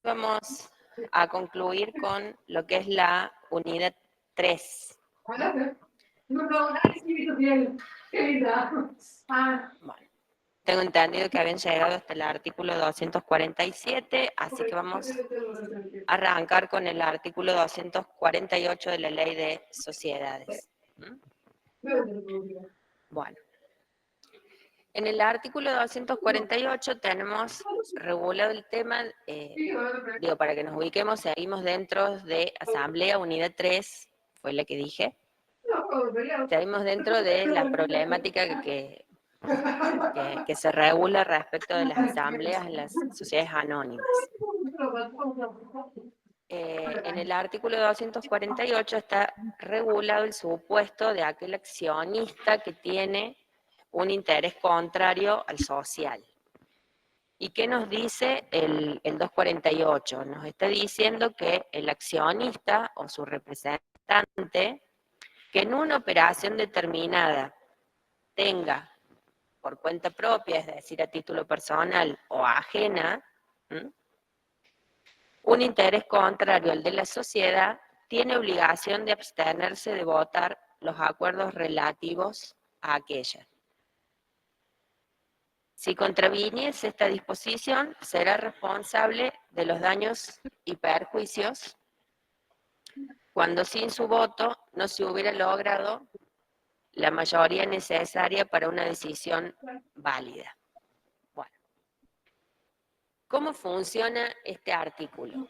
vamos a concluir con lo que es la unidad 3. Bueno, tengo entendido que habían llegado hasta el artículo 247, así que vamos a arrancar con el artículo 248 de la Ley de Sociedades. Bueno, en el artículo 248 tenemos regulado el tema, para que nos ubiquemos, seguimos dentro de Asamblea Unidad 3, fue la que dije. Seguimos dentro de la problemática que se regula respecto de las asambleas en las sociedades anónimas. En el artículo 248 está regulado el supuesto de aquel accionista que tiene un interés contrario al social. ¿Y qué nos dice el 248? Nos está diciendo que el accionista o su representante, que en una operación determinada tenga por cuenta propia, es decir, a título personal o ajena, un interés contrario al de la sociedad, tiene obligación de abstenerse de votar los acuerdos relativos a aquella. Si contraviniese esta disposición, será responsable de los daños y perjuicios cuando sin su voto no se hubiera logrado la mayoría necesaria para una decisión válida. Bueno, ¿cómo funciona este artículo?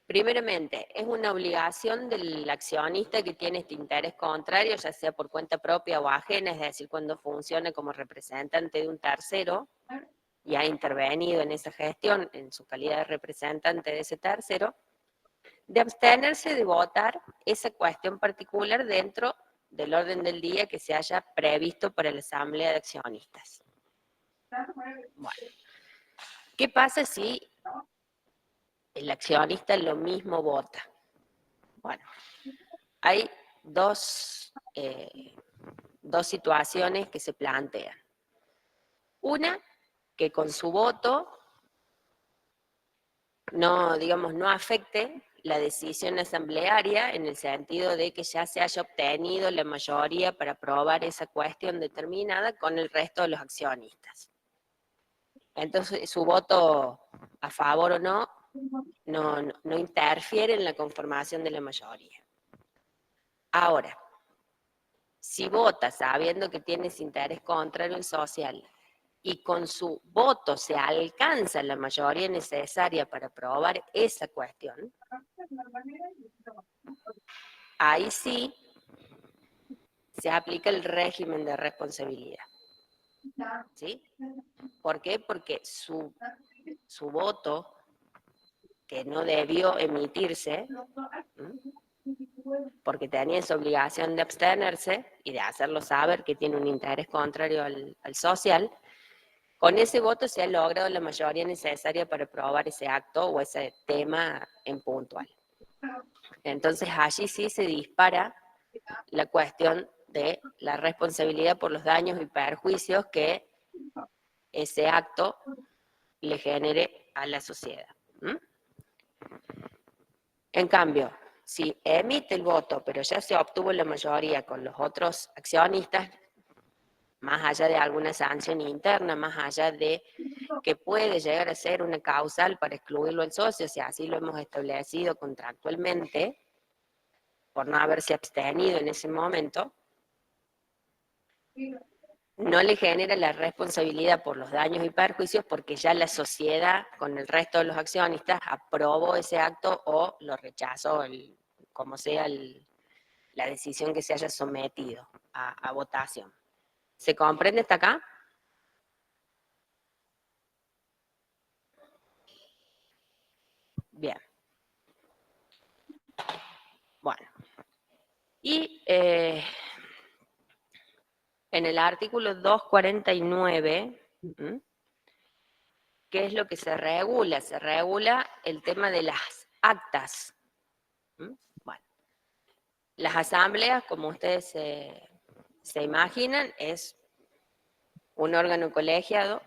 Primeramente, es una obligación del accionista que tiene este interés contrario, ya sea por cuenta propia o ajena, es decir, cuando funciona como representante de un tercero y ha intervenido en esa gestión en su calidad de representante de ese tercero, de abstenerse de votar esa cuestión particular dentro del orden del día que se haya previsto para la asamblea de accionistas. Bueno, ¿qué pasa si el accionista lo mismo vota? Bueno, hay dos situaciones que se plantean. Una, que con su voto no afecte la decisión asamblearia en el sentido de que ya se haya obtenido la mayoría para aprobar esa cuestión determinada con el resto de los accionistas. Entonces, su voto a favor o no interfiere en la conformación de la mayoría. Ahora, si vota sabiendo que tienes interés contrario al social y con su voto se alcanza la mayoría necesaria para aprobar esa cuestión, ahí sí se aplica el régimen de responsabilidad. ¿Sí? ¿Por qué? Porque su voto, que no debió emitirse, porque tenía esa obligación de abstenerse y de hacerlo saber que tiene un interés contrario al social, con ese voto se ha logrado la mayoría necesaria para aprobar ese acto o ese tema en puntual. Entonces allí sí se dispara la cuestión de la responsabilidad por los daños y perjuicios que ese acto le genere a la sociedad. En cambio, si emite el voto, pero ya se obtuvo la mayoría con los otros accionistas, más allá de alguna sanción interna, más allá de que puede llegar a ser una causal para excluirlo al socio, si así lo hemos establecido contractualmente, por no haberse abstenido en ese momento, no le genera la responsabilidad por los daños y perjuicios porque ya la sociedad, con el resto de los accionistas, aprobó ese acto o lo rechazó, como sea la decisión que se haya sometido a votación. ¿Se comprende hasta acá? Bien. Bueno. Y en el artículo 249, ¿qué es lo que se regula? Se regula el tema de las actas. Bueno, las asambleas, como ustedes se imaginan, es un órgano colegiado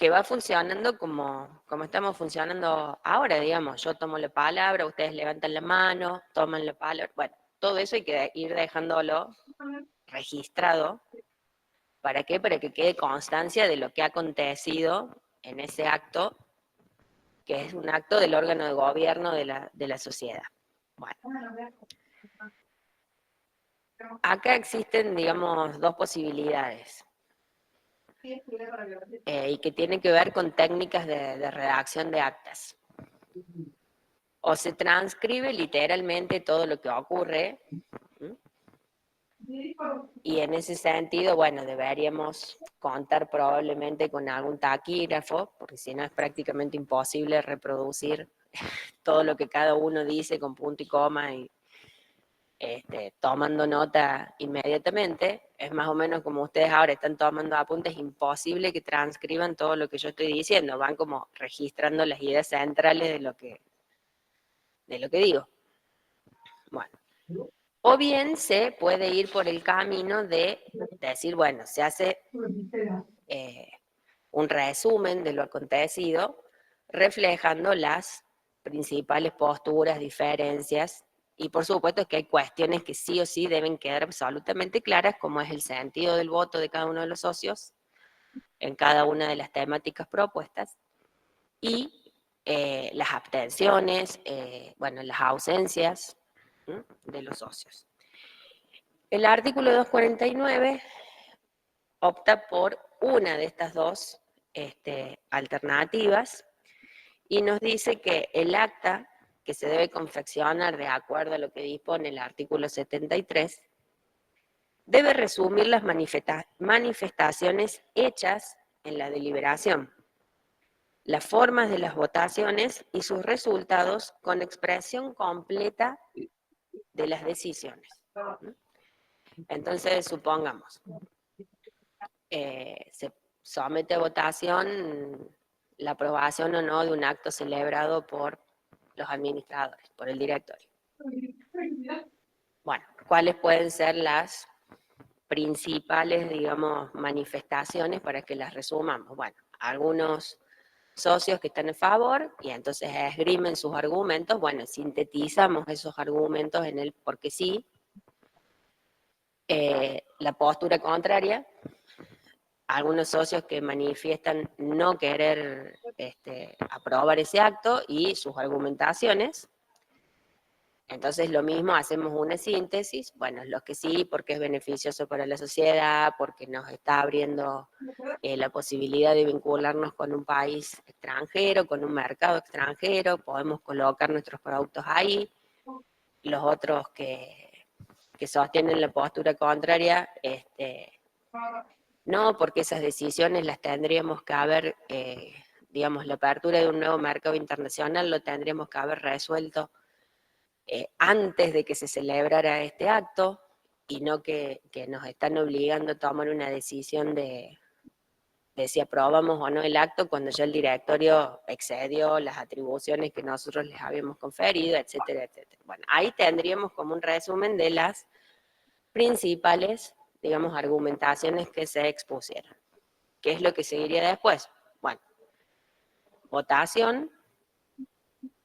que va funcionando como estamos funcionando ahora, digamos. Yo tomo la palabra, ustedes levantan la mano, toman la palabra. Bueno, todo eso hay que ir dejándolo registrado. ¿Para qué? Para que quede constancia de lo que ha acontecido en ese acto, que es un acto del órgano de gobierno de la sociedad. Bueno, acá existen, digamos, dos posibilidades. Y que tienen que ver con técnicas de redacción de actas. O se transcribe literalmente todo lo que ocurre, ¿m? Y en ese sentido, bueno, deberíamos contar probablemente con algún taquígrafo, porque si no es prácticamente imposible reproducir todo lo que cada uno dice con punto y coma y tomando nota inmediatamente. Es más o menos como ustedes ahora están tomando apuntes, es imposible que transcriban todo lo que yo estoy diciendo, van como registrando las ideas centrales de lo que digo. Bueno, o bien se puede ir por el camino de decir, bueno, se hace un resumen de lo acontecido, reflejando las principales posturas, diferencias, y por supuesto que hay cuestiones que sí o sí deben quedar absolutamente claras, como es el sentido del voto de cada uno de los socios en cada una de las temáticas propuestas, y las abstenciones, bueno, las ausencias, ¿m?, de los socios. El artículo 249 opta por una de estas dos alternativas y nos dice que el acta que se debe confeccionar de acuerdo a lo que dispone el artículo 73 debe resumir las manifestaciones hechas en la deliberación, las formas de las votaciones y sus resultados con expresión completa de las decisiones. Entonces, supongamos, se somete a votación la aprobación o no de un acto celebrado por los administradores, por el directorio. Bueno, ¿cuáles pueden ser las principales, digamos, manifestaciones para que las resumamos? Bueno, algunos socios que están a favor y entonces esgrimen sus argumentos. Bueno, sintetizamos esos argumentos en el porque sí. La postura contraria, algunos socios que manifiestan no querer aprobar ese acto y sus argumentaciones. Entonces lo mismo, hacemos una síntesis, bueno, los que sí, porque es beneficioso para la sociedad, porque nos está abriendo la posibilidad de vincularnos con un país extranjero, con un mercado extranjero, podemos colocar nuestros productos ahí. Los otros que sostienen la postura contraria, no, porque esas decisiones las tendríamos que haber, digamos, la apertura de un nuevo mercado internacional lo tendríamos que haber resuelto antes de que se celebrara este acto, y no que nos están obligando a tomar una decisión de si aprobamos o no el acto cuando ya el directorio excedió las atribuciones que nosotros les habíamos conferido, etcétera, etcétera. Bueno, ahí tendríamos como un resumen de las principales, digamos, argumentaciones que se expusieron. ¿Qué es lo que seguiría después? Bueno, votación.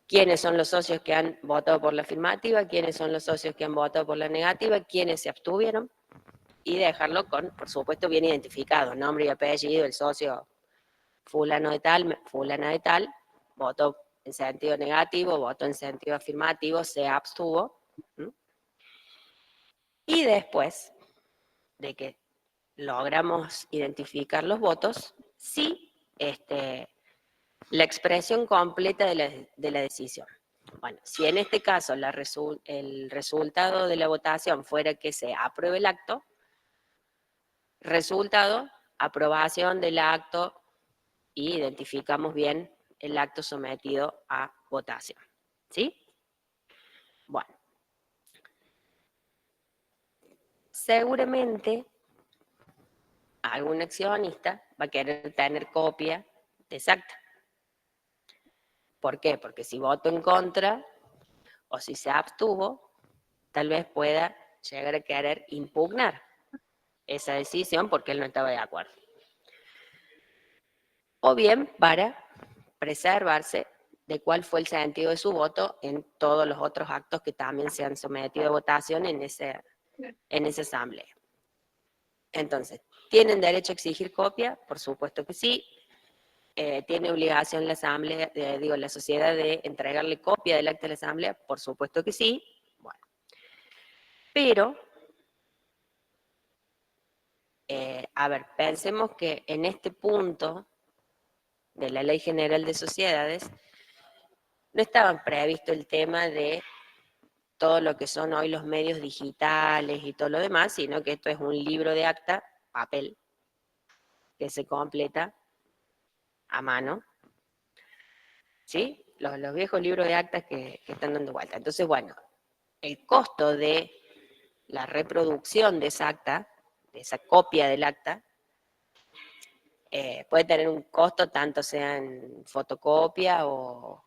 ¿Quiénes son los socios que han votado por la afirmativa? ¿Quiénes son los socios que han votado por la negativa? ¿Quiénes se abstuvieron? Y dejarlo con, por supuesto, bien identificado, nombre y apellido, el socio fulano de tal, fulana de tal, votó en sentido negativo, votó en sentido afirmativo, se abstuvo. Y después de que logramos identificar los votos, sí, la expresión completa de la decisión. Bueno, si en este caso el resultado de la votación fuera que se apruebe el acto, resultado, aprobación del acto, y identificamos bien el acto sometido a votación. ¿Sí? Bueno, seguramente algún accionista va a querer tener copia de esa acta. ¿Por qué? Porque si voto en contra o si se abstuvo, tal vez pueda llegar a querer impugnar esa decisión porque él no estaba de acuerdo. o bien para preservarse de cuál fue el sentido de su voto en todos los otros actos que también se han sometido a votación en esa asamblea. Entonces, ¿tienen derecho a exigir copia? Por supuesto que sí. ¿Tiene obligación la asamblea, la sociedad de entregarle copia del acta de la asamblea? Por supuesto que sí. Bueno, pero, a ver, pensemos que en este punto de la Ley General de Sociedades no estaba previsto el tema de todo lo que son hoy los medios digitales y todo lo demás, sino que esto es un libro de acta, papel, que se completa a mano, ¿sí? Los viejos libros de actas que están dando vuelta. Entonces, bueno, el costo de la reproducción de esa acta, de esa copia del acta, puede tener un costo tanto sea en fotocopia o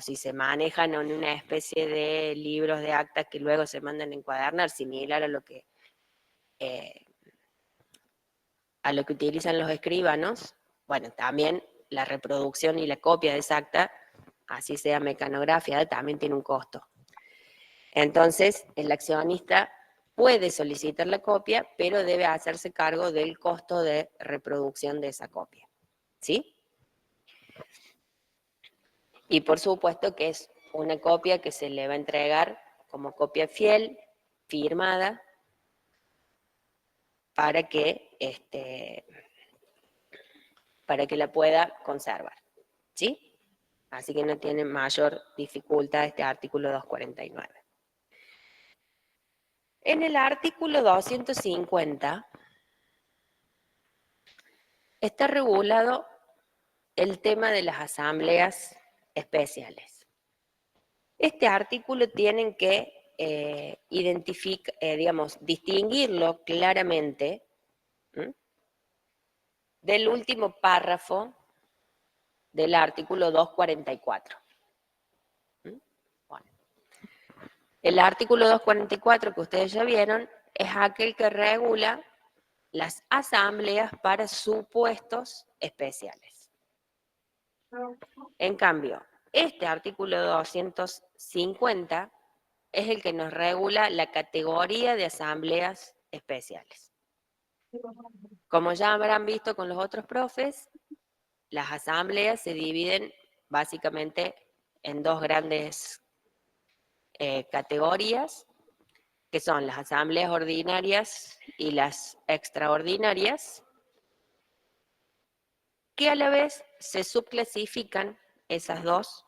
si se manejan en una especie de libros de actas que luego se mandan a encuadernar, similar eh, a lo que utilizan los escribanos. Bueno, también la reproducción y la copia de esa acta, así sea mecanografiada, también tiene un costo. Entonces, el accionista puede solicitar la copia, pero debe hacerse cargo del costo de reproducción de esa copia. ¿Sí? Y por supuesto que es una copia que se le va a entregar como copia fiel, firmada, para que la pueda conservar. ¿Sí? Así que no tiene mayor dificultad este artículo 249. En el artículo 250 está regulado el tema de las asambleas especiales. Este artículo tienen que distinguirlo claramente del último párrafo del artículo 244. Bueno. El artículo 244 que ustedes ya vieron es aquel que regula las asambleas para supuestos especiales. En cambio, este artículo 250 es el que nos regula la categoría de asambleas especiales. Como ya habrán visto con los otros profes, las asambleas se dividen básicamente en dos grandes categorías, que son las asambleas ordinarias y las extraordinarias, que a la vez se subclasifican esas dos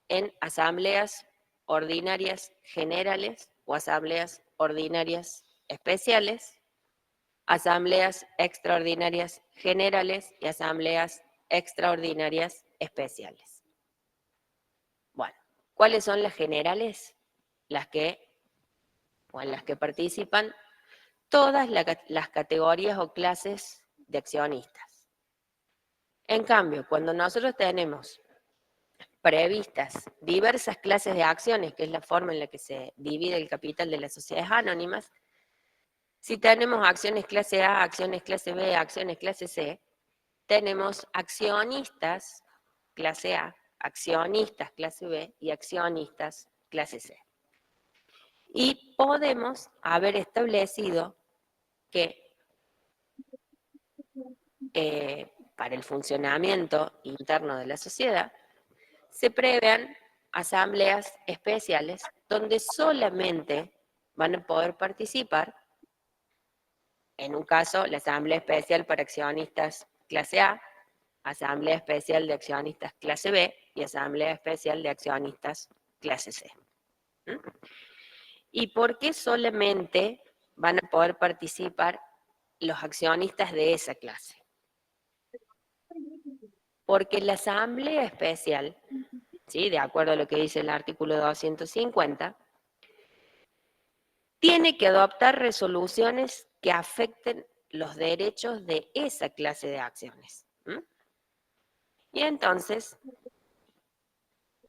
en asambleas ordinarias generales o asambleas ordinarias especiales, asambleas extraordinarias generales y asambleas extraordinarias especiales. Bueno, ¿cuáles son las generales? En las que participan todas las categorías o clases de accionistas. En cambio, cuando nosotros tenemos previstas diversas clases de acciones, que es la forma en la que se divide el capital de las sociedades anónimas, si tenemos acciones clase A, acciones clase B, acciones clase C, tenemos accionistas clase A, accionistas clase B y accionistas clase C. Y podemos haber establecido que para el funcionamiento interno de la sociedad se prevean asambleas especiales donde solamente van a poder participar, en un caso, la asamblea especial para accionistas clase A, asamblea especial de accionistas clase B y asamblea especial de accionistas clase C. ¿Y por qué solamente van a poder participar los accionistas de esa clase? Porque la asamblea especial, ¿sí?, de acuerdo a lo que dice el artículo 250, tiene que adoptar resoluciones que afecten los derechos de esa clase de acciones. Y entonces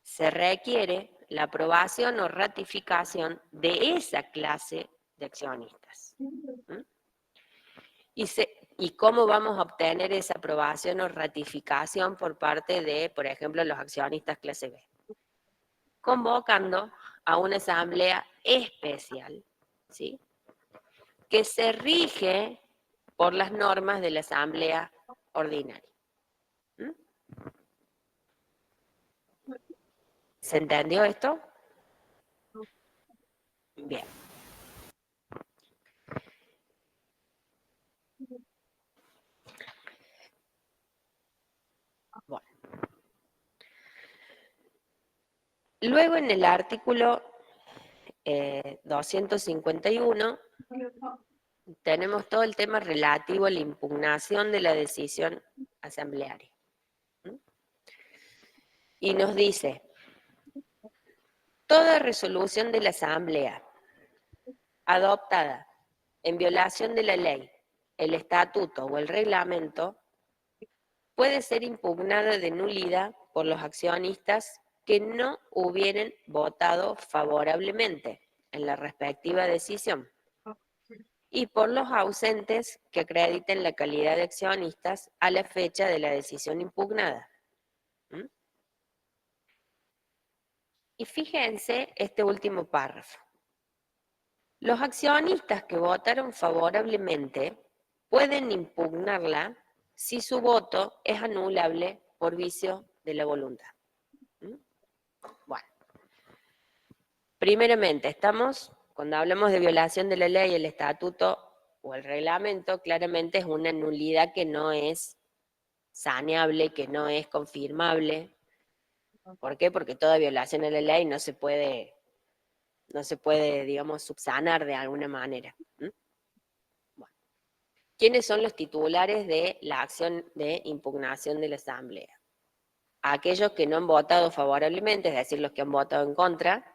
se requiere la aprobación o ratificación de esa clase de accionistas. Y ¿Y cómo vamos a obtener esa aprobación o ratificación por parte de, por ejemplo, los accionistas clase B? Convocando a una asamblea especial, ¿sí? Que se rige por las normas de la asamblea ordinaria. ¿Mm? ¿Se entendió esto? Bien. Bueno. Luego en el artículo 251 tenemos todo el tema relativo a la impugnación de la decisión asamblearia. ¿Mm? Y nos dice, toda resolución de la asamblea adoptada en violación de la ley, el estatuto o el reglamento puede ser impugnada de nulidad por los accionistas que no hubieran votado favorablemente en la respectiva decisión y por los ausentes que acrediten la calidad de accionistas a la fecha de la decisión impugnada. ¿Mm? Y fíjense este último párrafo. Los accionistas que votaron favorablemente pueden impugnarla si su voto es anulable por vicio de la voluntad. ¿Mm? Bueno, primeramente, cuando hablamos de violación de la ley, el estatuto o el reglamento, claramente es una nulidad que no es saneable, que no es confirmable. ¿Por qué? Porque toda violación de la ley no se puede, digamos, subsanar de alguna manera. ¿Mm? Bueno. ¿Quiénes son los titulares de la acción de impugnación de la Asamblea? Aquellos que no han votado favorablemente, es decir, los que han votado en contra,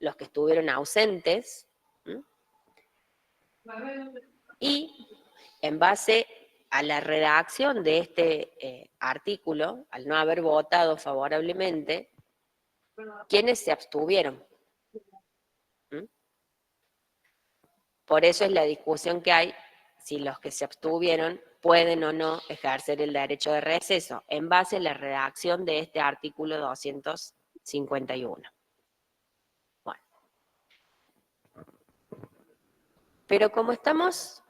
los que estuvieron ausentes, ¿m? Y en base a la redacción de este artículo, al no haber votado favorablemente, ¿quiénes se abstuvieron? ¿M? Por eso es la discusión que hay si los que se abstuvieron pueden o no ejercer el derecho de receso, en base a la redacción de este artículo 251. Bueno. Pero como estamos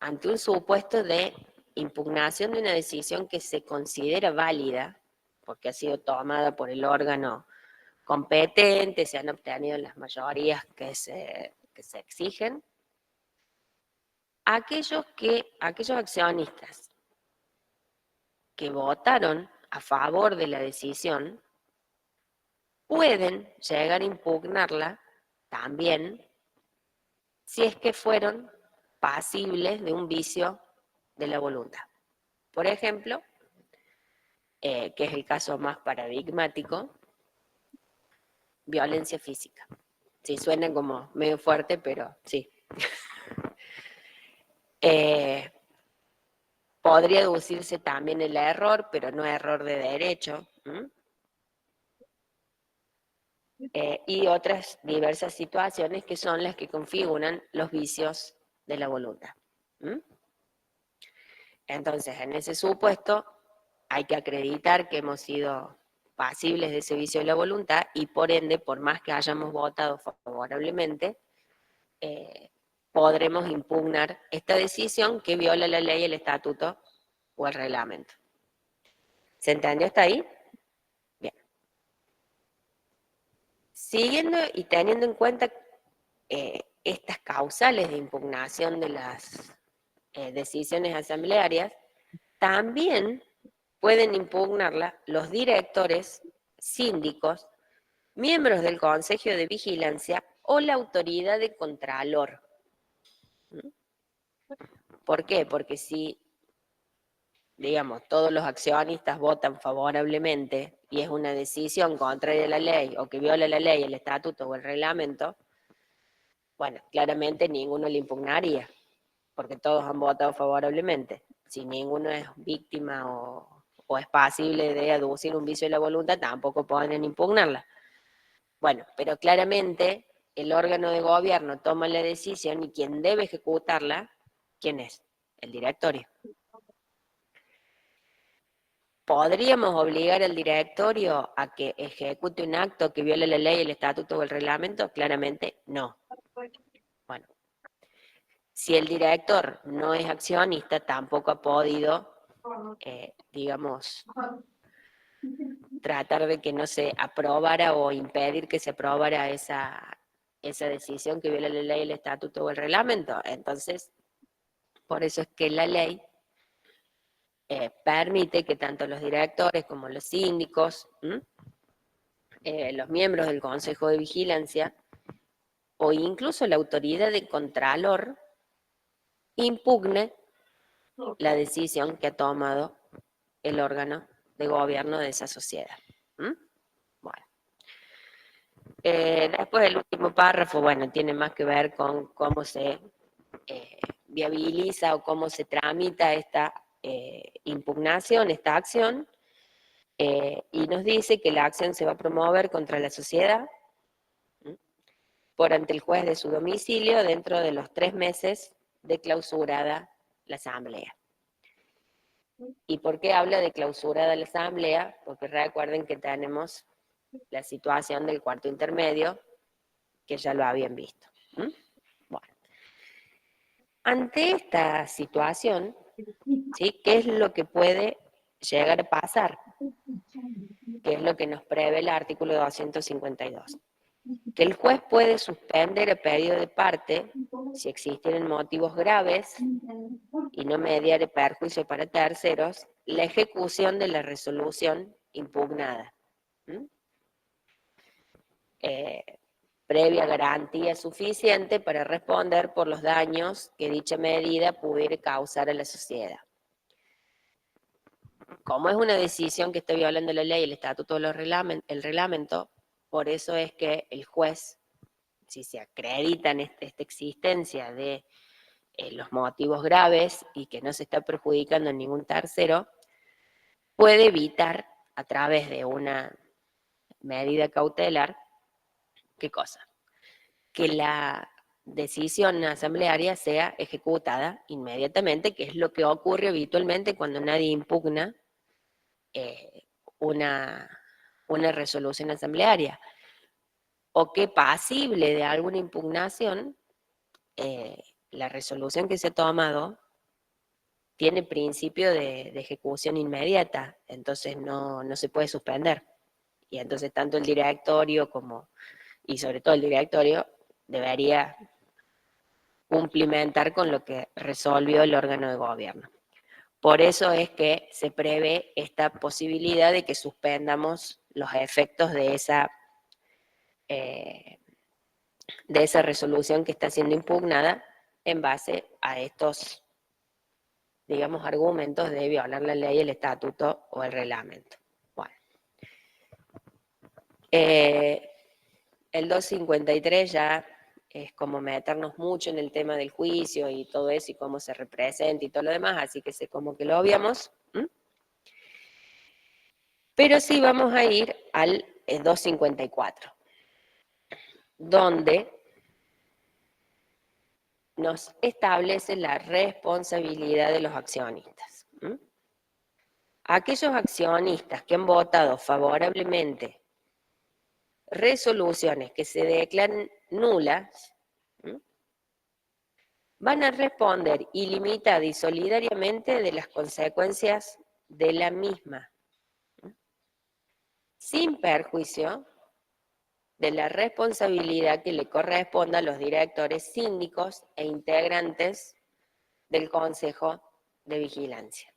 ante un supuesto de impugnación de una decisión que se considera válida, porque ha sido tomada por el órgano competente, se han obtenido las mayorías que se exigen, aquellos accionistas que votaron a favor de la decisión pueden llegar a impugnarla también si es que fueron pasibles de un vicio de la voluntad. Por ejemplo, que es el caso más paradigmático, violencia física. Sí, suena como medio fuerte, pero sí. Podría deducirse también el error, pero no error de derecho. Y otras diversas situaciones que son las que configuran los vicios de la voluntad. Entonces, en ese supuesto, hay que acreditar que hemos sido pasibles de ese vicio de la voluntad y por ende, por más que hayamos votado favorablemente, podremos impugnar esta decisión que viola la ley, el estatuto o el reglamento. ¿Se entendió hasta ahí? Bien. Siguiendo y teniendo en cuenta estas causales de impugnación de las decisiones asamblearias, también pueden impugnarla los directores, síndicos, miembros del Consejo de Vigilancia o la autoridad de Contralor. ¿Por qué? Porque si, digamos, todos los accionistas votan favorablemente y es una decisión contraria a la ley o que viola la ley, el estatuto o el reglamento, bueno, claramente ninguno le impugnaría, porque todos han votado favorablemente. Si ninguno es víctima o es pasible de aducir un vicio de la voluntad, tampoco pueden impugnarla. Bueno, pero claramente el órgano de gobierno toma la decisión y quien debe ejecutarla, ¿quién es? el directorio. ¿Podríamos obligar al directorio a que ejecute un acto que viole la ley, el estatuto o el reglamento? Claramente no. Bueno, si el director no es accionista, tampoco ha podido, digamos, tratar de que no se aprobara o impedir que se aprobara esa decisión que viola la ley, el estatuto o el reglamento. Entonces, por eso es que la ley permite que tanto los directores como los síndicos, los miembros del Consejo de Vigilancia o incluso la autoridad de Contralor impugne la decisión que ha tomado el órgano de gobierno de esa sociedad. Bueno. Después el último párrafo, bueno, tiene más que ver con cómo se viabiliza o cómo se tramita esta impugnación, esta acción, y nos dice que la acción se va a promover contra la sociedad por ante el juez de su domicilio dentro de los 3 meses de clausurada la asamblea. ¿Y por qué habla de clausurada la asamblea? Porque recuerden que tenemos la situación del cuarto intermedio, que ya lo habían visto. Bueno. Ante esta situación, ¿sí? ¿Qué es lo que puede llegar a pasar? ¿Qué es lo que nos prevé el artículo 252? Que el juez puede suspender a pedido de parte, si existen motivos graves y no mediar perjuicio para terceros, la ejecución de la resolución impugnada. Previa garantía suficiente para responder por los daños que dicha medida pudiera causar a la sociedad. Como es una decisión que está violando la ley, el estatuto o el reglamento, por eso es que el juez, si se acreditan esta existencia de los motivos graves y que no se está perjudicando a ningún tercero, puede evitar a través de una medida cautelar, ¿qué cosa? Que la decisión asamblearia sea ejecutada inmediatamente, que es lo que ocurre habitualmente cuando nadie impugna una resolución asamblearia, o que pasible de alguna impugnación, la resolución que se ha tomado tiene principio de ejecución inmediata, entonces no se puede suspender. Y entonces tanto el directorio y sobre todo el directorio, debería cumplimentar con lo que resolvió el órgano de gobierno. Por eso es que se prevé esta posibilidad de que suspendamos los efectos de esa resolución que está siendo impugnada en base a estos, digamos, argumentos de violar la ley, el estatuto o el reglamento. Bueno. El 253 ya es como meternos mucho en el tema del juicio y todo eso y cómo se representa y todo lo demás, así que sé como que lo obviamos. Pero sí vamos a ir al 254, donde nos establece la responsabilidad de los accionistas. Aquellos accionistas que han votado favorablemente resoluciones que se declaran nulas, van a responder ilimitada y solidariamente de las consecuencias de la misma, sin perjuicio de la responsabilidad que le corresponda a los directores, síndicos e integrantes del Consejo de Vigilancia.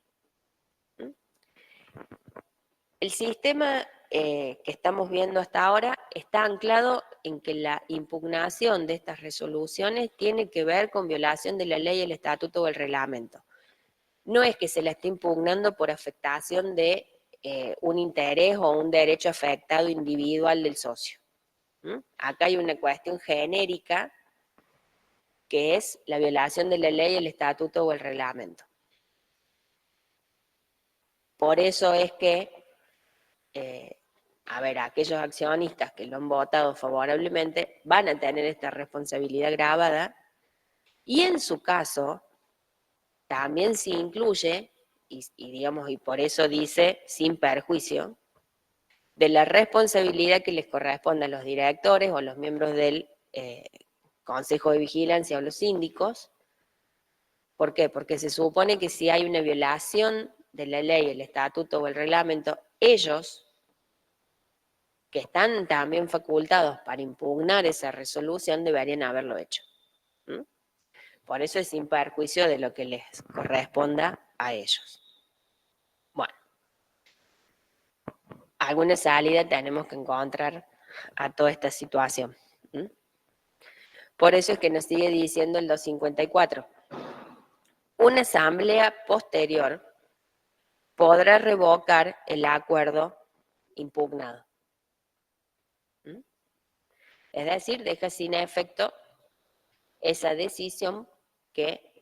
El sistema que estamos viendo hasta ahora está anclado en que la impugnación de estas resoluciones tiene que ver con violación de la ley, el estatuto o el reglamento. No es que se la esté impugnando por afectación de un interés o un derecho afectado individual del socio. Acá hay una cuestión genérica que es la violación de la ley, el estatuto o el reglamento. Por eso es que aquellos accionistas que lo han votado favorablemente van a tener esta responsabilidad gravada y en su caso también se incluye, digamos, y por eso dice sin perjuicio, de la responsabilidad que les corresponde a los directores o a los miembros del Consejo de Vigilancia o los síndicos. ¿Por qué? Porque se supone que si hay una violación de la ley, el estatuto o el reglamento, ellos, que están también facultados para impugnar esa resolución, deberían haberlo hecho. ¿Mm? Por eso es sin perjuicio de lo que les corresponda a ellos. Bueno, alguna salida tenemos que encontrar a toda esta situación. ¿Mm? Por eso es que nos sigue diciendo el 254. Una asamblea posterior podrá revocar el acuerdo impugnado. ¿Mm? Es decir, deja sin efecto esa decisión que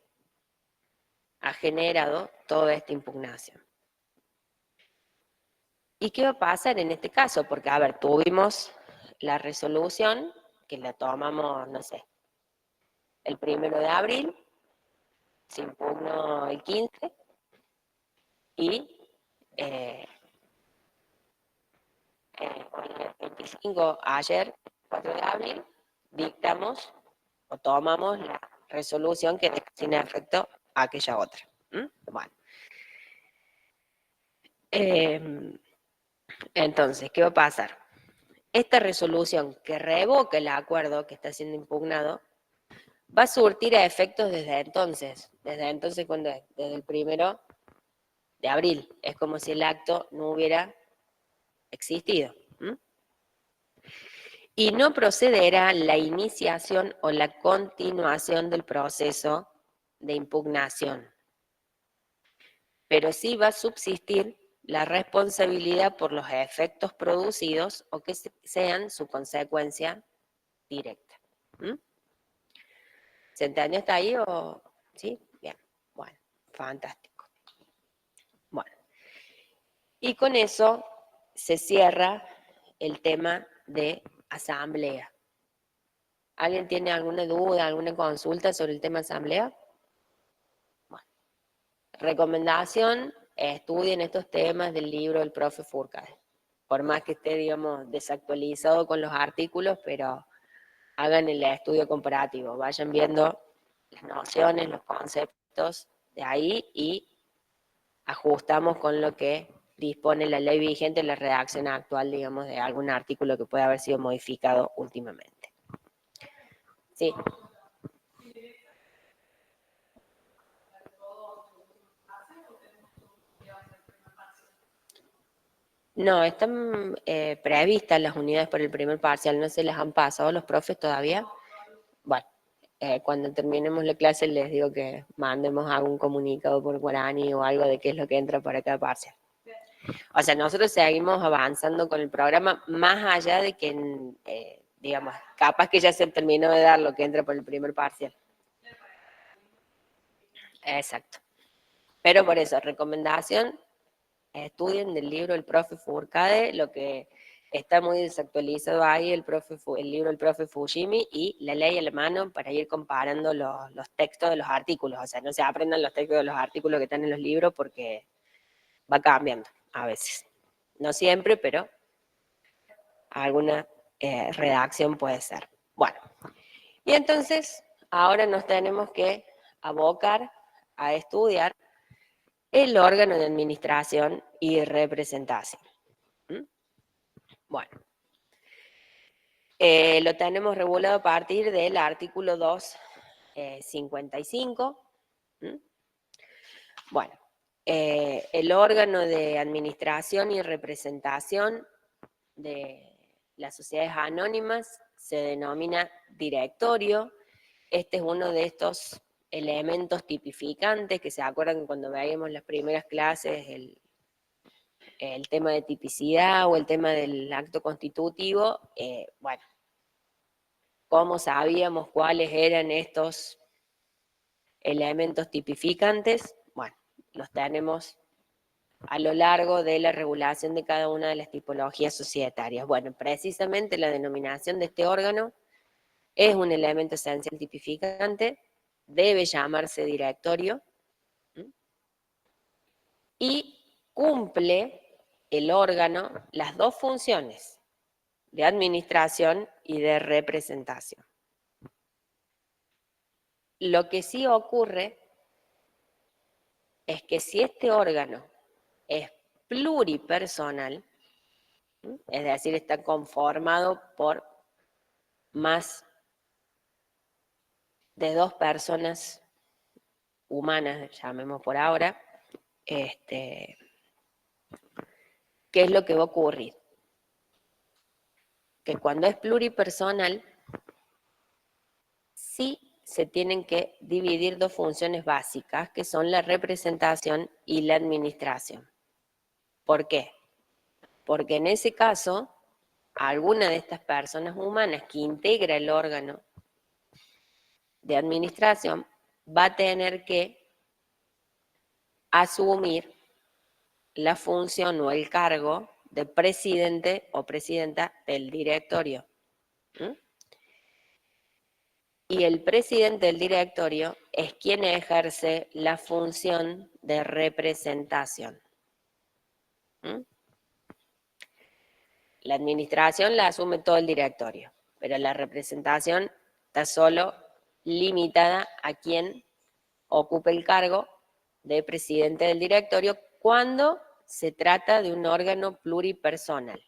ha generado toda esta impugnación. ¿Y qué va a pasar en este caso? Porque, a ver, tuvimos la resolución, que la tomamos, no sé, el 1 de abril, se impugnó el 15, y hoy es 25, ayer, 4 de abril, dictamos o tomamos la resolución que deja sin efecto aquella otra. Bueno. Entonces, ¿qué va a pasar? Esta resolución que revoca el acuerdo que está siendo impugnado va a surtir a efectos desde entonces cuando es, desde el 1 de abril. Es como si el acto no hubiera existido. Y no procederá la iniciación o la continuación del proceso de impugnación, pero sí va a subsistir la responsabilidad por los efectos producidos o que sean su consecuencia directa. ¿Se entendió hasta ahí o sí? Bien, bueno, fantástico. Bueno, y con eso se cierra el tema de asamblea. ¿Alguien tiene alguna duda, alguna consulta sobre el tema asamblea? Bueno, recomendación, estudien estos temas del libro del profe Fourcade. Por más que esté, digamos, desactualizado con los artículos, pero hagan el estudio comparativo, vayan viendo las nociones, los conceptos de ahí y ajustamos con lo que dispone la ley vigente, la redacción actual, digamos, de algún artículo que pueda haber sido modificado últimamente. Sí. No, están previstas las unidades para el primer parcial, no se las han pasado los profes todavía. Bueno, cuando terminemos la clase les digo que mandemos algún comunicado por Guarani o algo de qué es lo que entra para cada parcial. O sea, nosotros seguimos avanzando con el programa más allá de que, digamos, capaz que ya se terminó de dar lo que entra por el primer parcial. Exacto. Pero por eso, recomendación, estudien del libro El profe Fourcade, lo que está muy desactualizado ahí, el libro del profe Fujimi y la ley a la mano para ir comparando los textos de los artículos. O sea, no se aprendan los textos de los artículos que están en los libros porque va cambiando a veces. No siempre, pero alguna redacción puede ser. Bueno, y entonces ahora nos tenemos que abocar a estudiar el órgano de administración y representación. Bueno, lo tenemos regulado a partir del artículo 255. Bueno, el órgano de administración y representación de las sociedades anónimas se denomina directorio. Este es uno de estos elementos tipificantes que se acuerdan que cuando veíamos las primeras clases el tema de tipicidad o el tema del acto constitutivo, bueno, ¿cómo sabíamos cuáles eran estos elementos tipificantes? Bueno, los tenemos a lo largo de la regulación de cada una de las tipologías societarias. Bueno, precisamente la denominación de este órgano es un elemento esencial tipificante, debe llamarse directorio, y cumple el órgano las dos funciones de administración y de representación. Lo que sí ocurre es que si este órgano es pluripersonal, es decir, está conformado por más de dos personas humanas, llamemos por ahora, ¿qué es lo que va a ocurrir? Que cuando es pluripersonal, sí se tienen que dividir dos funciones básicas, que son la representación y la administración. ¿Por qué? Porque en ese caso, alguna de estas personas humanas que integra el órgano de administración va a tener que asumir la función o el cargo de presidente o presidenta del directorio. ¿Mm? Y el presidente del directorio es quien ejerce la función de representación. ¿Mm? La administración la asume todo el directorio, pero la representación está solo limitada a quien ocupe el cargo de presidente del directorio cuando se trata de un órgano pluripersonal.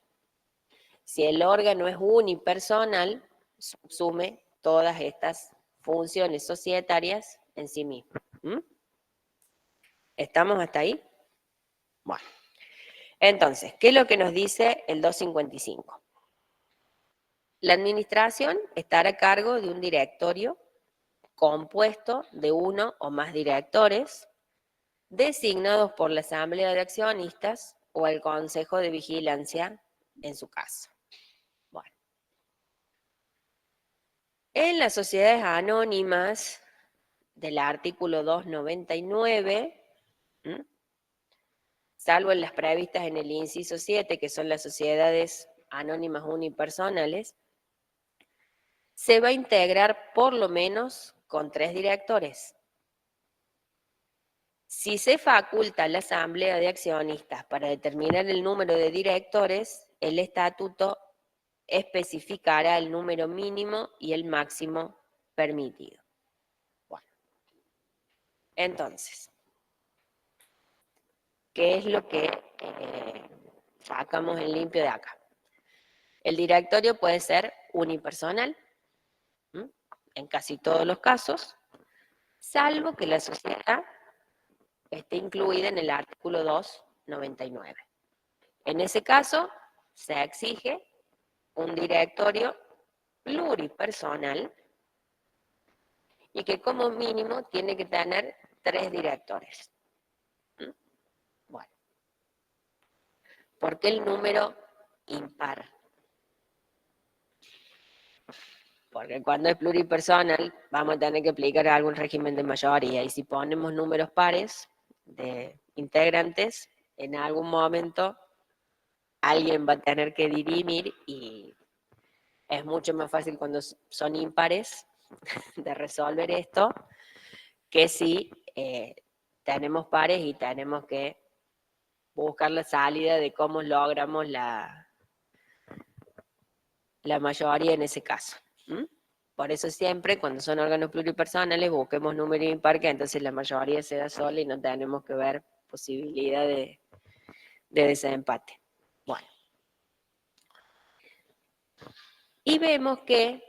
Si el órgano es unipersonal, subsume todas estas funciones societarias en sí mismo. ¿Mm? ¿Estamos hasta ahí? Bueno, entonces, ¿qué es lo que nos dice el 255? La administración estará a cargo de un directorio compuesto de uno o más directores designados por la Asamblea de Accionistas o el Consejo de Vigilancia en su caso. Bueno. En las sociedades anónimas del artículo 299, ¿m? Salvo en las previstas en el inciso 7, que son las sociedades anónimas unipersonales, se va a integrar por lo menos con 3 directores. Si se faculta a la Asamblea de Accionistas para determinar el número de directores, el estatuto especificará el número mínimo y el máximo permitido. Bueno, entonces, ¿qué es lo que sacamos en limpio de acá? El directorio puede ser unipersonal, ¿m? En casi todos los casos, salvo que la sociedad esté incluida en el artículo 299. En ese caso, se exige un directorio pluripersonal y que como mínimo tiene que tener 3 directores. ¿Mm? Bueno, ¿por qué el número impar? Porque cuando es pluripersonal vamos a tener que aplicar algún régimen de mayoría y si ponemos números pares de integrantes, en algún momento alguien va a tener que dirimir y es mucho más fácil cuando son impares de resolver esto que si tenemos pares y tenemos que buscar la salida de cómo logramos la mayoría en ese caso. ¿Mm? Por eso siempre, cuando son órganos pluripersonales, busquemos número impar, que entonces la mayoría se da sola y no tenemos que ver posibilidad de desempate. Bueno. Y vemos que,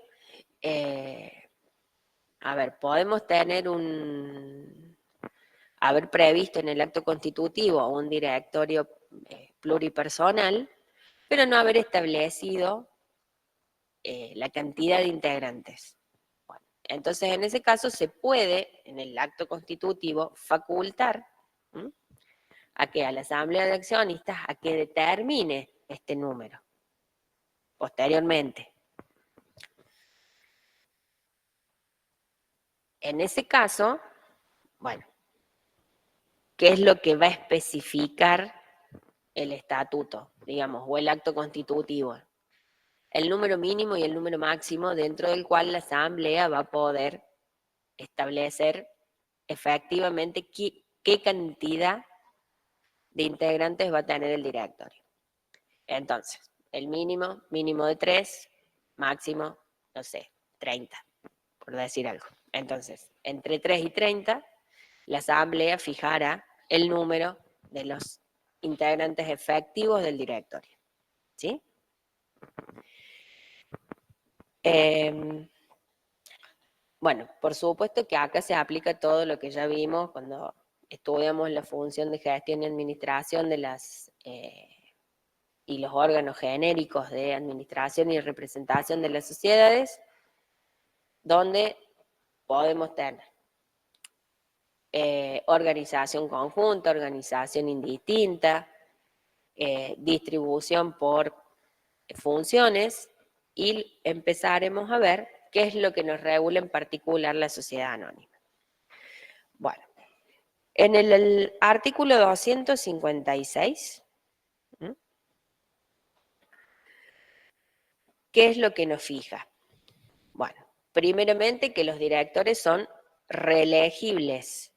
podemos tener haber previsto en el acto constitutivo un directorio pluripersonal, pero no haber establecido la cantidad de integrantes. Bueno, entonces, en ese caso se puede, en el acto constitutivo, facultar a la Asamblea de Accionistas a que determine este número posteriormente. En ese caso, bueno, ¿qué es lo que va a especificar el estatuto, digamos, o el acto constitutivo? El número mínimo y el número máximo dentro del cual la Asamblea va a poder establecer efectivamente qué cantidad de integrantes va a tener el directorio. Entonces, el mínimo de 3, máximo, no sé, 30, por decir algo. Entonces, entre 3 y 30, la asamblea fijará el número de los integrantes efectivos del directorio. ¿Sí? Bueno, por supuesto que acá se aplica todo lo que ya vimos cuando estudiamos la función de gestión y administración de las y los órganos genéricos de administración y representación de las sociedades, donde podemos tener organización conjunta, organización indistinta, distribución por funciones, y empezaremos a ver qué es lo que nos regula en particular la sociedad anónima. Bueno, en el artículo 256, ¿qué es lo que nos fija? Bueno, primeramente que los directores son reelegibles.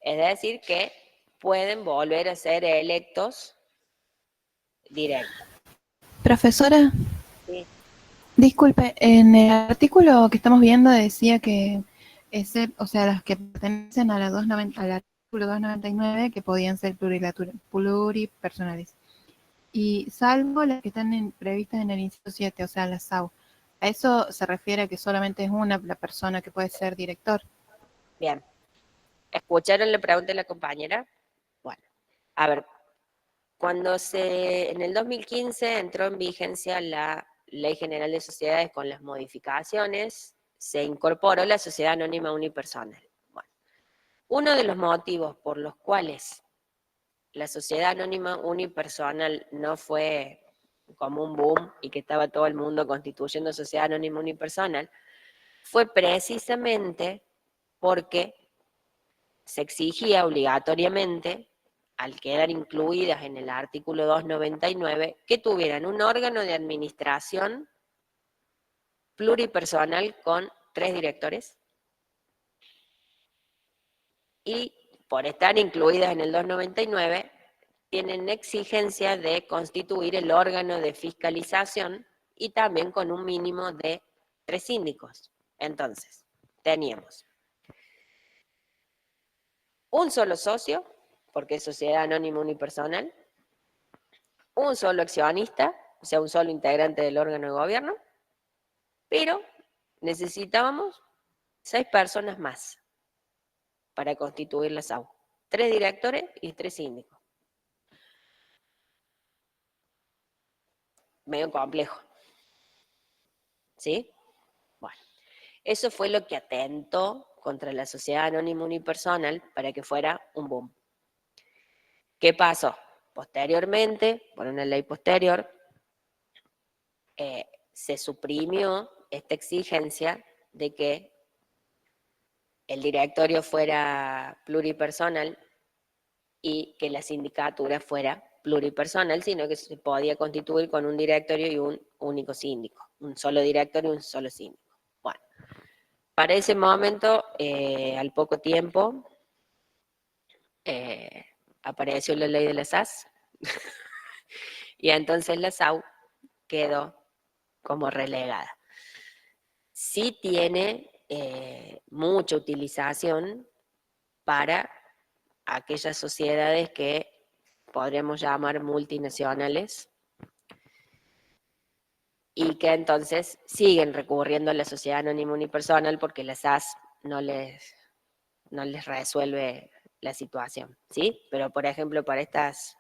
Es decir, que pueden volver a ser electos directos. Profesora, Sí. disculpe, en el artículo que estamos viendo decía que o sea, las que pertenecen a la al artículo 299 que podían ser pluripersonales. Y salvo las que están previstas en el inciso 7, o sea, las SAU. ¿A eso se refiere a que solamente es una la persona que puede ser director? Bien. ¿Escucharon la pregunta de la compañera? Bueno, a ver, cuando en el 2015 entró en vigencia la Ley General de Sociedades con las modificaciones, se incorporó la sociedad anónima unipersonal. Bueno, uno de los motivos por los cuales la sociedad anónima unipersonal no fue como un boom y que estaba todo el mundo constituyendo sociedad anónima unipersonal, fue precisamente porque se exigía obligatoriamente, al quedar incluidas en el artículo 299, que tuvieran un órgano de administración pluripersonal con 3 directores, y por estar incluidas en el 299, tienen exigencia de constituir el órgano de fiscalización y también con un mínimo de 3 síndicos. Entonces, teníamos un solo socio, porque es sociedad anónima unipersonal, un solo accionista, o sea, un solo integrante del órgano de gobierno, pero necesitábamos 6 personas más para constituir la SAU. 3 directores y 3 síndicos. Medio complejo. ¿Sí? Bueno, eso fue lo que atentó contra la sociedad anónima unipersonal para que fuera un boom. ¿Qué pasó? Posteriormente, por una ley posterior, se suprimió esta exigencia de que el directorio fuera pluripersonal y que la sindicatura fuera pluripersonal, sino que se podía constituir con un directorio y un único síndico, un solo directorio y un solo síndico. Bueno, para ese momento, al poco tiempo, apareció la ley de las SAS y entonces la SAU quedó como relegada. Sí tiene mucha utilización para aquellas sociedades que podríamos llamar multinacionales y que entonces siguen recurriendo a la sociedad anónima unipersonal porque la SAS no les resuelve la situación, ¿sí? Pero, por ejemplo, para estas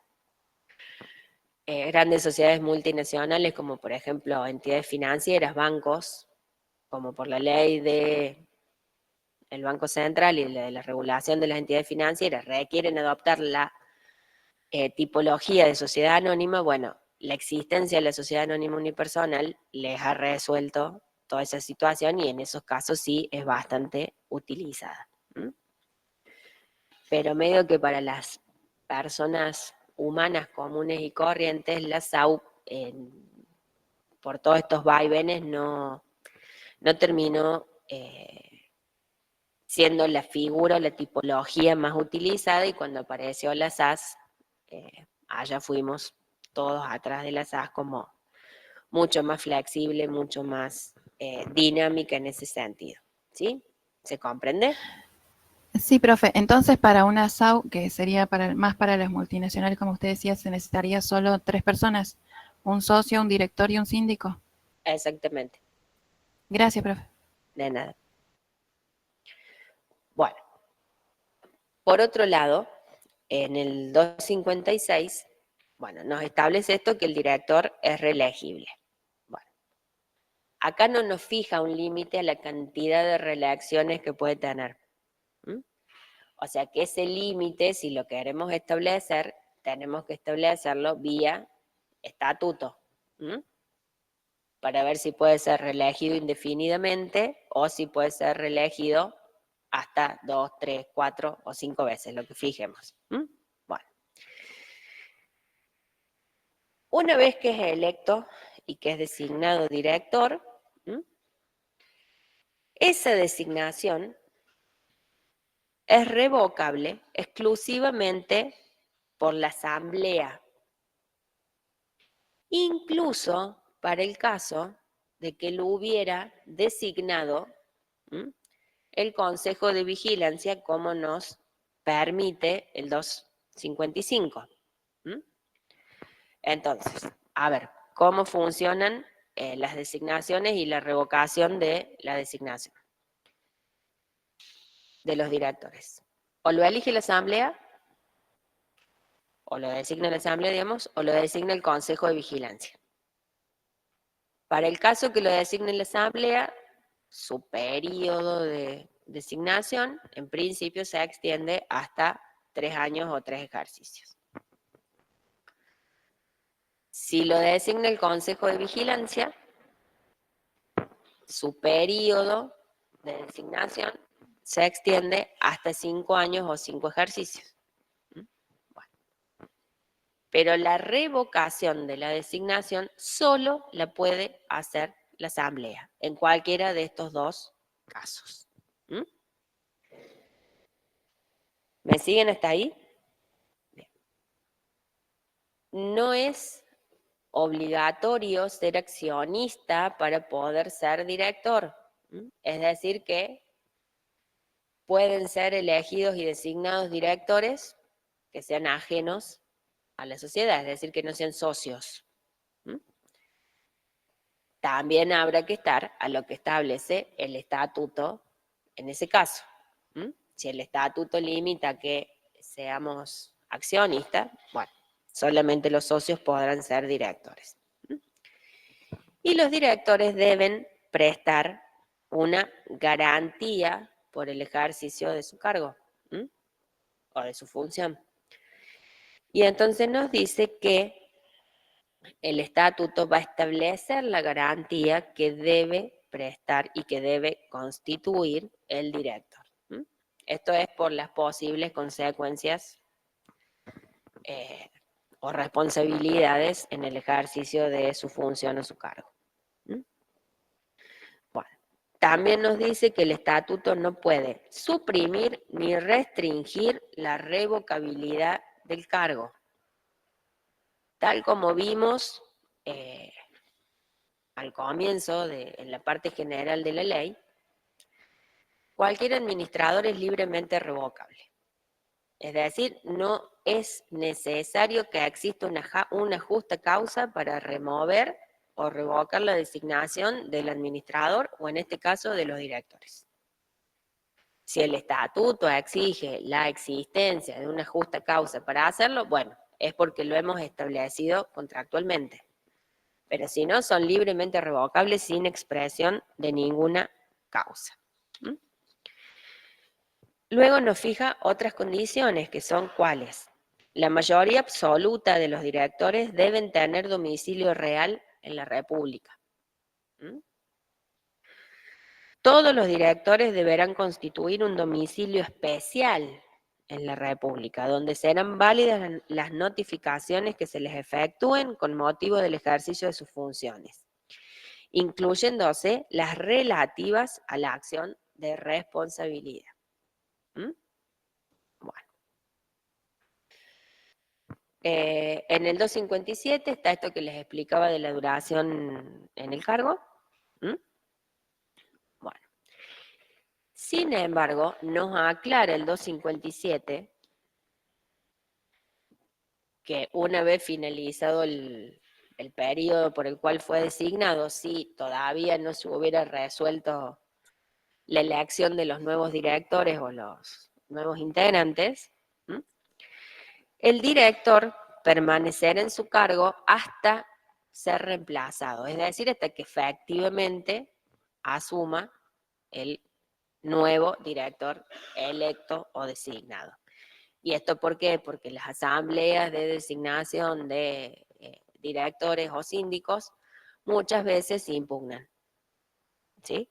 grandes sociedades multinacionales, como por ejemplo entidades financieras, bancos, como por la ley de el Banco Central y la regulación de las entidades financieras, requieren adoptar la tipología de sociedad anónima, bueno, la existencia de la sociedad anónima unipersonal les ha resuelto toda esa situación y en esos casos sí es bastante utilizada. Pero medio que para las personas humanas comunes y corrientes, la SAU, por todos estos vaivenes, no terminó siendo la figura o la tipología más utilizada, y cuando apareció la SAS, allá fuimos todos atrás de la SAS como mucho más flexible, mucho más dinámica en ese sentido. ¿Sí? ¿Se comprende? Sí, profe. Entonces, para una SAU, que sería más para las multinacionales, como usted decía, se necesitaría solo 3 personas, un socio, un director y un síndico. Exactamente, Gracias, profe. de nada. Bueno, por otro lado, en el 256, bueno, nos establece esto, que el director es reelegible. Bueno, acá no nos fija un límite a la cantidad de reelecciones que puede tener. ¿Mm? O sea que ese límite, si lo queremos establecer, tenemos que establecerlo vía estatuto. ¿Mm? Para ver si puede ser reelegido indefinidamente o si puede ser reelegido hasta 2, 3, 4 o 5 veces, lo que fijemos. ¿Mm? Bueno, una vez que es electo y que es designado director, ¿mm? esa designación es revocable exclusivamente por la asamblea, incluso para el caso de que lo hubiera designado, ¿m?, el Consejo de Vigilancia, como nos permite el 255. ¿M? Entonces, a ver, ¿cómo funcionan las designaciones y la revocación de la designación de los directores? O lo elige la Asamblea, o lo designa la Asamblea, digamos, o lo designa el Consejo de Vigilancia. Para el caso que lo designe la Asamblea, su periodo de designación, en principio, se extiende hasta 3 años o 3 ejercicios. Si lo designa el Consejo de Vigilancia, su periodo de designación se extiende hasta 5 años o 5 ejercicios. Bueno. Pero la revocación de la designación solo la puede hacer la Asamblea, en cualquiera de estos dos casos. ¿Mm? ¿Me siguen hasta ahí? Bien. No es obligatorio ser accionista para poder ser director. ¿Mm? Es decir que pueden ser elegidos y designados directores que sean ajenos a la sociedad, es decir, que no sean socios. ¿Mm? También habrá que estar a lo que establece el estatuto en ese caso. ¿Mm? Si el estatuto limita que seamos accionistas, bueno, solamente los socios podrán ser directores. ¿Mm? Y los directores deben prestar una garantía por el ejercicio de su cargo. ¿Mm? O de su función. Y entonces nos dice que el estatuto va a establecer la garantía que debe prestar y que debe constituir el director. ¿Mm? Esto es por las posibles consecuencias o responsabilidades en el ejercicio de su función o su cargo. ¿Mm? Bueno, también nos dice que el estatuto no puede suprimir ni restringir la revocabilidad del cargo. Tal como vimos al comienzo, en la parte general de la ley, cualquier administrador es libremente revocable. Es decir, no es necesario que exista una justa causa para remover o revocar la designación del administrador, o en este caso de los directores. Si el estatuto exige la existencia de una justa causa para hacerlo, bueno, es porque lo hemos establecido contractualmente. Pero si no, son libremente revocables sin expresión de ninguna causa. ¿Mm? Luego nos fija otras condiciones, que son ¿cuáles? La mayoría absoluta de los directores deben tener domicilio real en la República. ¿Mm? Todos los directores deberán constituir un domicilio especial en la República, donde serán válidas las notificaciones que se les efectúen con motivo del ejercicio de sus funciones, incluyéndose las relativas a la acción de responsabilidad. ¿Mm? Bueno. En el 257 está esto que les explicaba de la duración en el cargo. ¿Mm? Bueno. Sin embargo, nos aclara el 257 que una vez finalizado el periodo por el cual fue designado, si todavía no se hubiera resuelto la elección de los nuevos directores o los nuevos integrantes, ¿m? El director permanecerá en su cargo hasta ser reemplazado, es decir, hasta que efectivamente asuma el nuevo director electo o designado. ¿Y esto por qué? Porque las asambleas de designación de directores o síndicos muchas veces se impugnan, ¿sí?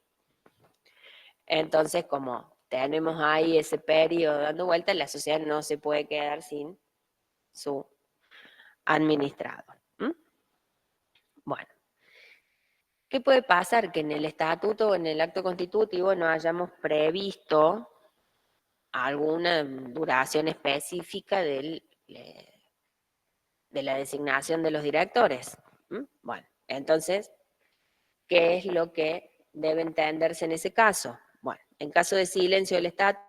Entonces, como tenemos ahí ese periodo dando vueltas, la sociedad no se puede quedar sin su administrador. ¿Mm? Bueno, ¿qué puede pasar? Que en el estatuto o en el acto constitutivo no hayamos previsto alguna duración específica de la designación de los directores. ¿Mm? Bueno, entonces, ¿qué es lo que debe entenderse en ese caso? Bueno, en caso de silencio del Estado,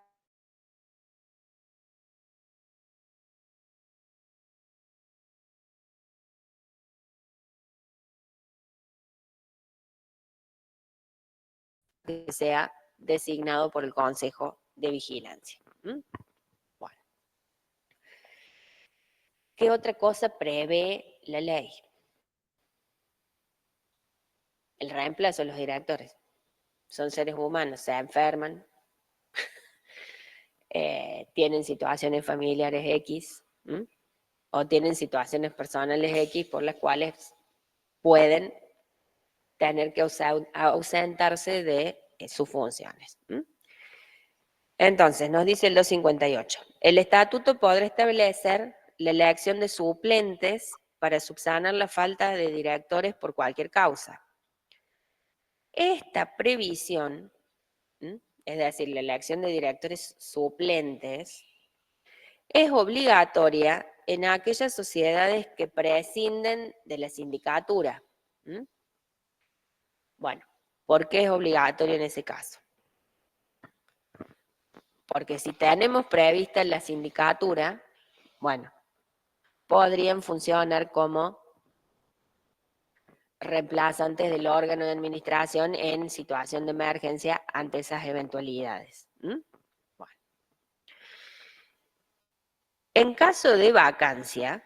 que sea designado por el Consejo de Vigilancia. ¿Mm? Bueno, ¿qué otra cosa prevé la ley? El reemplazo de los directores. Son seres humanos, se enferman, tienen situaciones familiares X, ¿m? O tienen situaciones personales X por las cuales pueden tener que ausentarse de sus funciones. ¿M? Entonces, nos dice el 258, el estatuto podrá establecer la elección de suplentes para subsanar la falta de directores por cualquier causa. Esta previsión, es decir, la elección de directores suplentes, es obligatoria en aquellas sociedades que prescinden de la sindicatura. ¿Mm? Bueno, ¿por qué es obligatorio en ese caso? Porque si tenemos prevista la sindicatura, bueno, podrían funcionar como reemplazantes del órgano de administración en situación de emergencia ante esas eventualidades. ¿Mm? Bueno. En caso de vacancia,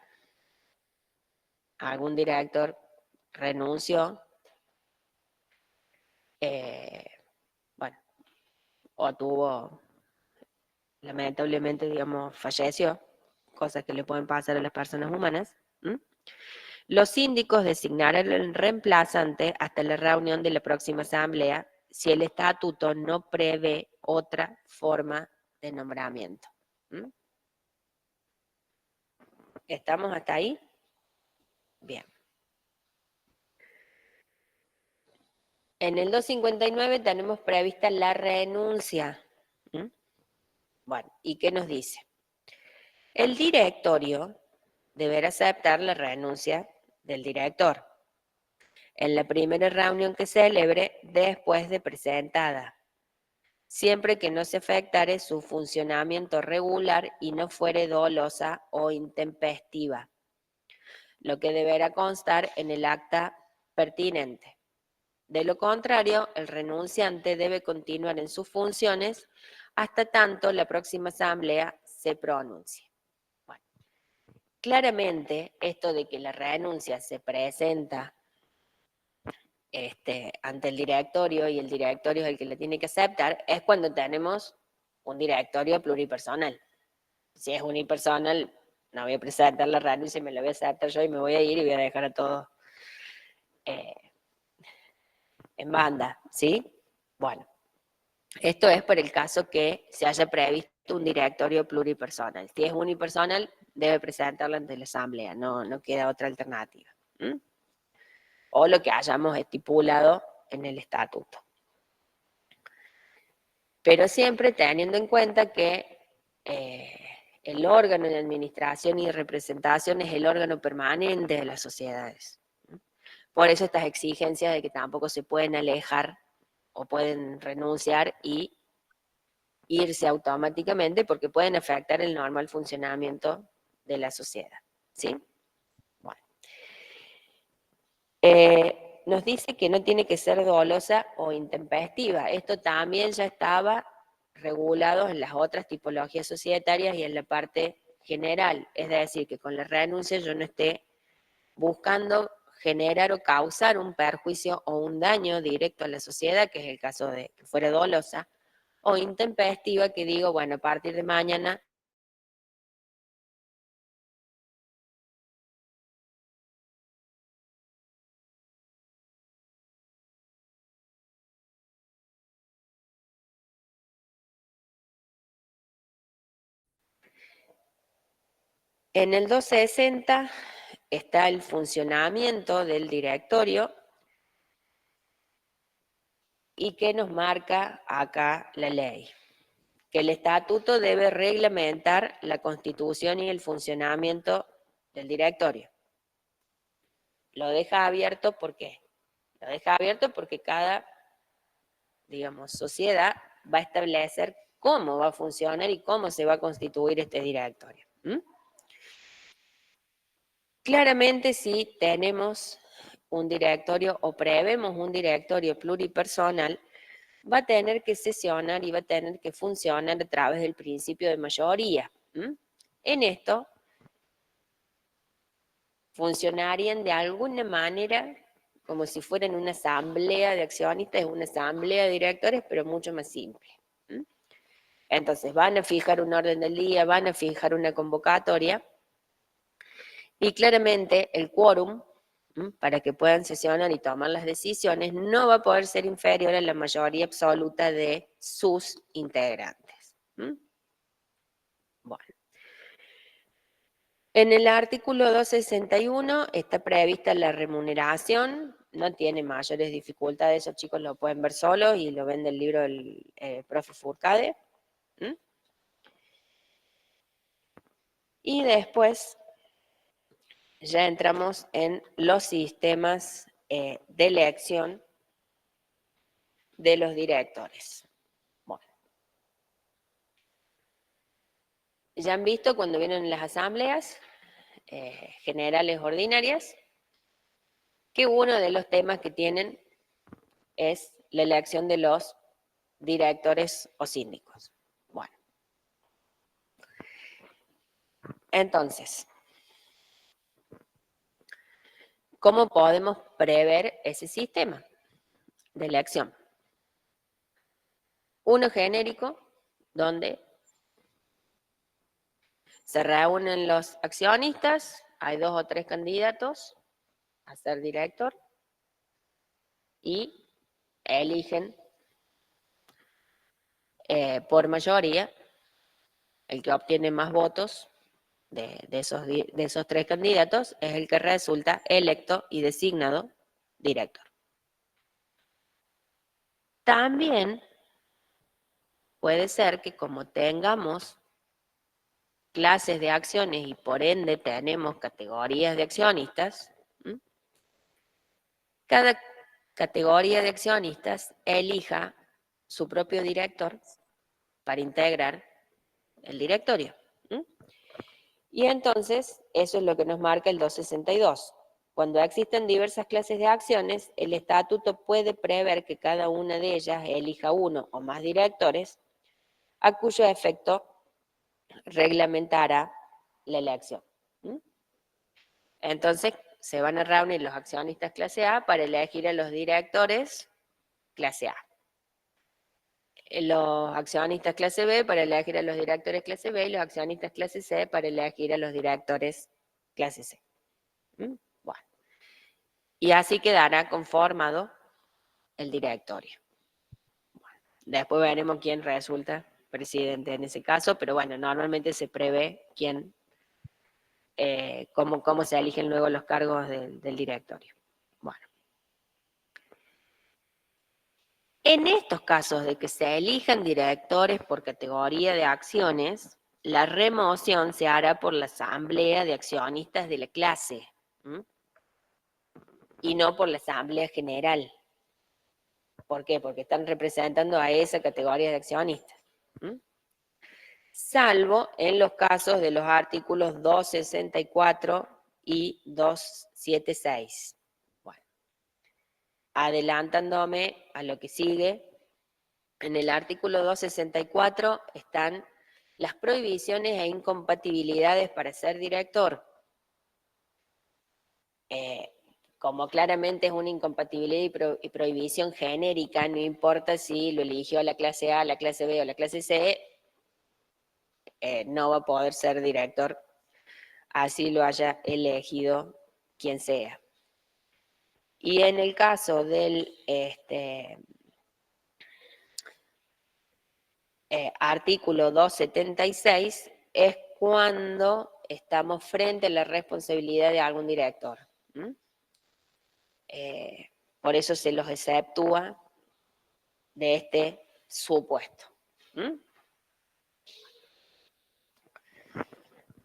algún director renunció, bueno, o tuvo, lamentablemente, digamos, falleció, cosas que le pueden pasar a las personas humanas. ¿Mm? Los síndicos designarán el reemplazante hasta la reunión de la próxima asamblea si el estatuto no prevé otra forma de nombramiento. ¿Mm? ¿Estamos hasta ahí? Bien. En el 259 tenemos prevista la renuncia. ¿Mm? Bueno, ¿y qué nos dice? El directorio deberá aceptar la renuncia del director en la primera reunión que celebre después de presentada, siempre que no se afectare su funcionamiento regular y no fuere dolosa o intempestiva, lo que deberá constar en el acta pertinente. De lo contrario, el renunciante debe continuar en sus funciones hasta tanto la próxima asamblea se pronuncie. Bueno, claramente, esto de que la renuncia se presenta ante el directorio y el directorio es el que la tiene que aceptar, es cuando tenemos un directorio pluripersonal. Si es unipersonal, no voy a presentar la renuncia, me la voy a aceptar yo y me voy a ir y voy a dejar a todos en banda, ¿sí? Bueno, esto es por el caso que se haya previsto un directorio pluripersonal. Si es unipersonal, debe presentarlo ante la asamblea, no queda otra alternativa. ¿Mm? O lo que hayamos estipulado en el estatuto. pero siempre teniendo en cuenta que el órgano de administración y representación es el órgano permanente de las sociedades. Por eso estas exigencias de que tampoco se pueden alejar o pueden renunciar y irse automáticamente porque pueden afectar el normal funcionamiento de la sociedad. ¿Sí? Bueno. Nos dice que no tiene que ser dolosa o intempestiva. Esto también ya estaba regulado en las otras tipologías societarias y en la parte general. Es decir, que con la renuncia yo no esté buscando generar o causar un perjuicio o un daño directo a la sociedad, que es el caso de que fuera dolosa, o intempestiva, que digo, bueno, a partir de mañana en el 260 está el funcionamiento del directorio y que nos marca acá la ley, que el estatuto debe reglamentar la constitución y el funcionamiento del directorio. Lo deja abierto, ¿por qué? Lo deja abierto porque cada, digamos, sociedad va a establecer cómo va a funcionar y cómo se va a constituir este directorio. Claramente, si tenemos un directorio o prevemos un directorio pluripersonal, va a tener que sesionar y va a tener que funcionar a través del principio de mayoría. En esto, funcionarían de alguna manera como si fueran una asamblea de accionistas, una asamblea de directores, pero mucho más simple. Entonces, van a fijar un orden del día, van a fijar una convocatoria, y claramente el quórum, para que puedan sesionar y tomar las decisiones, no va a poder ser inferior a la mayoría absoluta de sus integrantes. Bueno. En el artículo 261 está prevista la remuneración, no tiene mayores dificultades, esos chicos lo pueden ver solos y lo ven del libro del profe Furcade. Y después ya entramos en los sistemas de elección de los directores. Bueno, ya han visto cuando vienen las asambleas generales ordinarias que uno de los temas que tienen es la elección de los directores o síndicos. Bueno, entonces, ¿cómo podemos prever ese sistema de elección? Uno genérico, donde se reúnen los accionistas, hay 2 o 3 candidatos a ser director y eligen por mayoría el que obtiene más votos de esos 3 candidatos es el que resulta electo y designado director. También puede ser que como tengamos clases de acciones y por ende tenemos categorías de accionistas, cada categoría de accionistas elija su propio director para integrar el directorio. Y entonces, eso es lo que nos marca el 262. Cuando existen diversas clases de acciones, el estatuto puede prever que cada una de ellas elija uno o más directores, a cuyo efecto reglamentará la elección. Entonces, se van a reunir los accionistas clase A para elegir a los directores clase A. Los accionistas clase B para elegir a los directores clase B y los accionistas clase C para elegir a los directores clase C. Bueno. Y así quedará conformado el directorio. Bueno. Después veremos quién resulta presidente en ese caso, pero bueno, normalmente se prevé quién, cómo se eligen luego los cargos del directorio. Bueno. En estos casos de que se elijan directores por categoría de acciones, la remoción se hará por la asamblea de accionistas de la clase, ¿m? Y no por la asamblea general. ¿Por qué? Porque están representando a esa categoría de accionistas. ¿M? Salvo en los casos de los artículos 264 y 276. Bueno, adelantándome a lo que sigue, en el artículo 264 están las prohibiciones e incompatibilidades para ser director. Como claramente es una incompatibilidad y prohibición genérica, no importa si lo eligió la clase A, la clase B o la clase C, no va a poder ser director, así lo haya elegido quien sea. Y en el caso del artículo 276 es cuando estamos frente a la responsabilidad de algún director. Por eso se los exceptúa de este supuesto.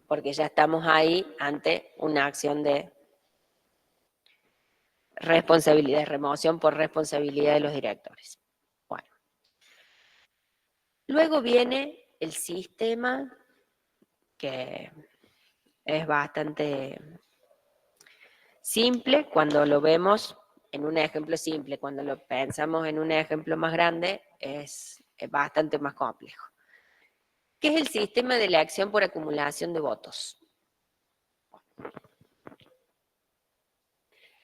Porque ya estamos ahí ante una acción de responsabilidad, de remoción por responsabilidad de los directores. Bueno. Luego viene el sistema que es bastante simple cuando lo vemos en un ejemplo simple, cuando lo pensamos en un ejemplo más grande es bastante más complejo. ¿Qué es el sistema de elección por acumulación de votos?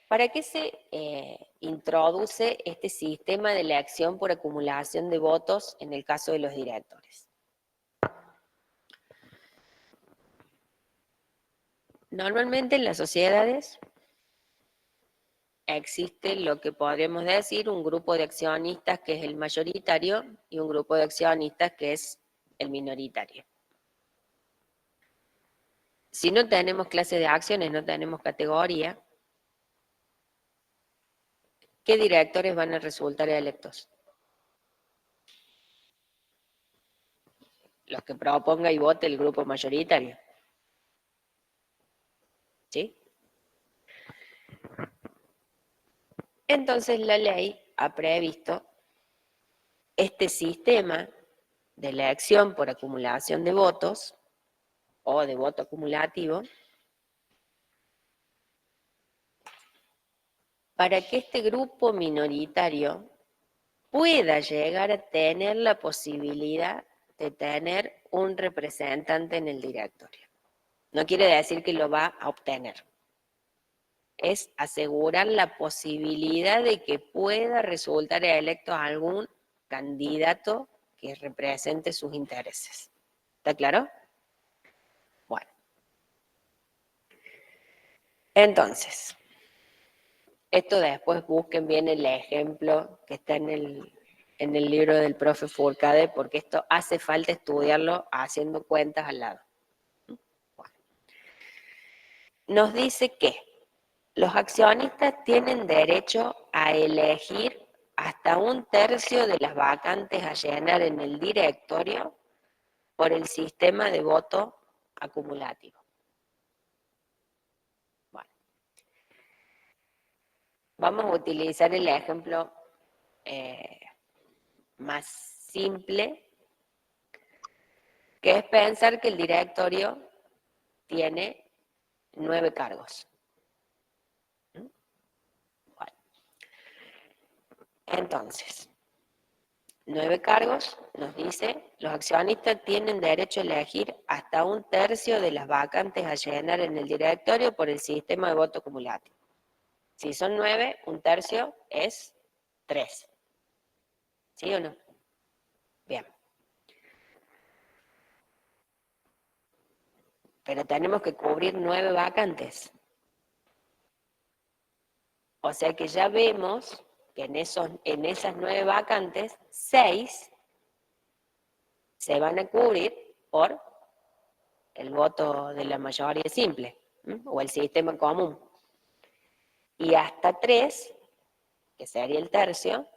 ¿Para qué se introduce este sistema de elección por acumulación de votos en el caso de los directores? Normalmente en las sociedades existe lo que podríamos decir un grupo de accionistas que es el mayoritario y un grupo de accionistas que es el minoritario. Si no tenemos clase de acciones, no tenemos categoría, ¿qué directores van a resultar electos? Los que proponga y vote el grupo mayoritario. ¿Sí? Entonces la ley ha previsto este sistema de elección por acumulación de votos o de voto acumulativo para que este grupo minoritario pueda llegar a tener la posibilidad de tener un representante en el directorio. No quiere decir que lo va a obtener. Es asegurar la posibilidad de que pueda resultar electo algún candidato que represente sus intereses. ¿Está claro? Bueno. Entonces, esto después busquen bien el ejemplo que está en el libro del profe Fourcade, porque esto hace falta estudiarlo haciendo cuentas al lado. Bueno. Nos dice que los accionistas tienen derecho a elegir hasta un tercio de las vacantes a llenar en el directorio por el sistema de voto acumulativo. Bueno, vamos a utilizar el ejemplo más simple, que es pensar que el directorio tiene 9 cargos. Bueno, entonces, 9 cargos, nos dice, los accionistas tienen derecho a elegir hasta un tercio de las vacantes a llenar en el directorio por el sistema de voto acumulativo. Si son 9, un tercio es 3. ¿Sí o no? Bien. Pero tenemos que cubrir 9 vacantes. O sea que ya vemos que en esas 9 vacantes, 6 se van a cubrir por el voto de la mayoría simple, o el sistema común. Y hasta 3, que sería el tercio,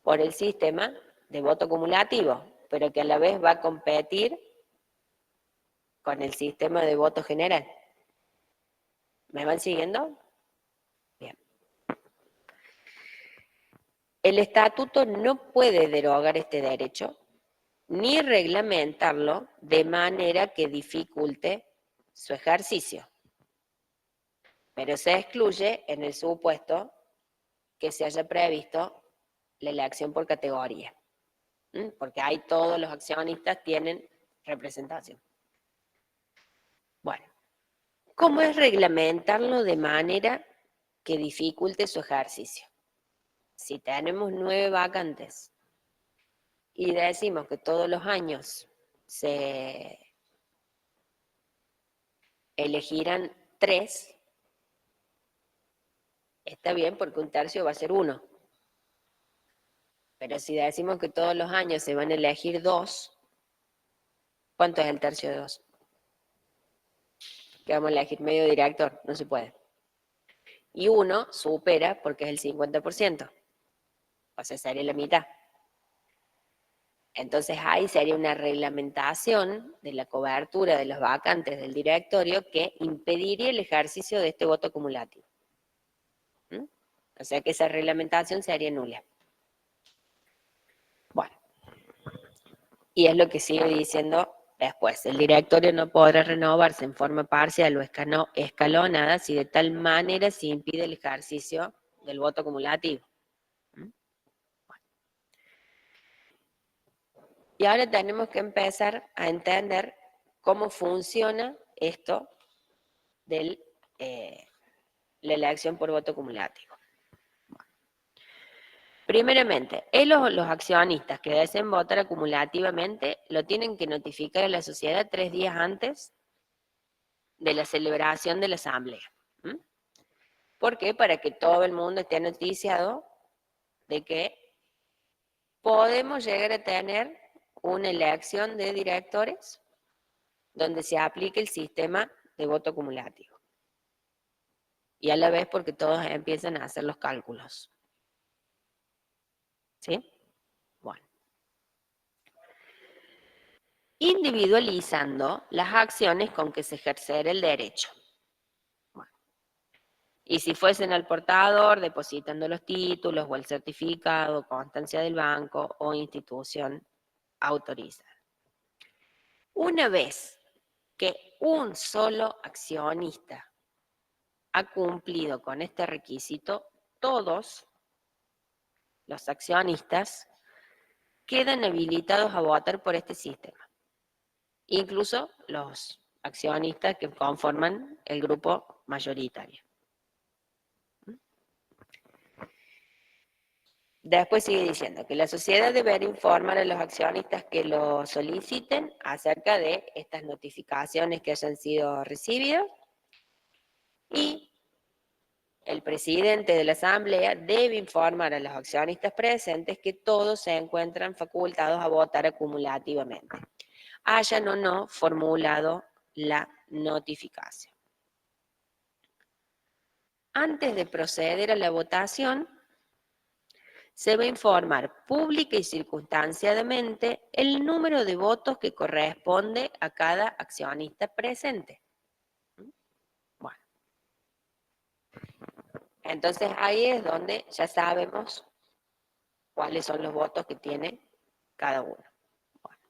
por el sistema de voto acumulativo, pero que a la vez va a competir con el sistema de voto general. ¿Me van siguiendo? Bien. El estatuto no puede derogar este derecho ni reglamentarlo de manera que dificulte su ejercicio, pero se excluye en el supuesto que se haya previsto la elección por categoría, porque ahí todos los accionistas tienen representación. Bueno, ¿cómo es reglamentarlo de manera que dificulte su ejercicio? Si tenemos 9 vacantes y decimos que todos los años se elegirán 3, está bien porque un tercio va a ser 1. Pero si decimos que todos los años se van a elegir 2, ¿cuánto es el tercio de 2? Que vamos a elegir medio director, no se puede. Y 1 supera porque es el 50%, o sea, sería la mitad. Entonces ahí sería una reglamentación de la cobertura de los vacantes del directorio que impediría el ejercicio de este voto acumulativo. O sea que esa reglamentación sería nula. Bueno, y es lo que sigue diciendo después. El directorio no podrá renovarse en forma parcial o escalonada si de tal manera se impide el ejercicio del voto acumulativo. Y ahora tenemos que empezar a entender cómo funciona esto de la elección por voto acumulativo. Primeramente, los accionistas que deseen votar acumulativamente lo tienen que notificar a la sociedad 3 días antes de la celebración de la asamblea. ¿Por qué? Para que todo el mundo esté noticiado de que podemos llegar a tener una elección de directores donde se aplique el sistema de voto acumulativo. Y a la vez porque todos empiezan a hacer los cálculos. ¿Sí? Bueno. Individualizando las acciones con que se ejercerá el derecho. Bueno. Y si fuesen al portador, depositando los títulos o el certificado, constancia del banco o institución autorizada. Una vez que un solo accionista ha cumplido con este requisito, todos los accionistas quedan habilitados a votar por este sistema, incluso los accionistas que conforman el grupo mayoritario. Después sigue diciendo que la sociedad deberá informar a los accionistas que lo soliciten acerca de estas notificaciones que hayan sido recibidas y el presidente de la asamblea debe informar a los accionistas presentes que todos se encuentran facultados a votar acumulativamente, hayan o no formulado la notificación. Antes de proceder a la votación, se va a informar pública y circunstanciadamente el número de votos que corresponde a cada accionista presente. Bueno, entonces ahí es donde ya sabemos cuáles son los votos que tiene cada uno. Bueno.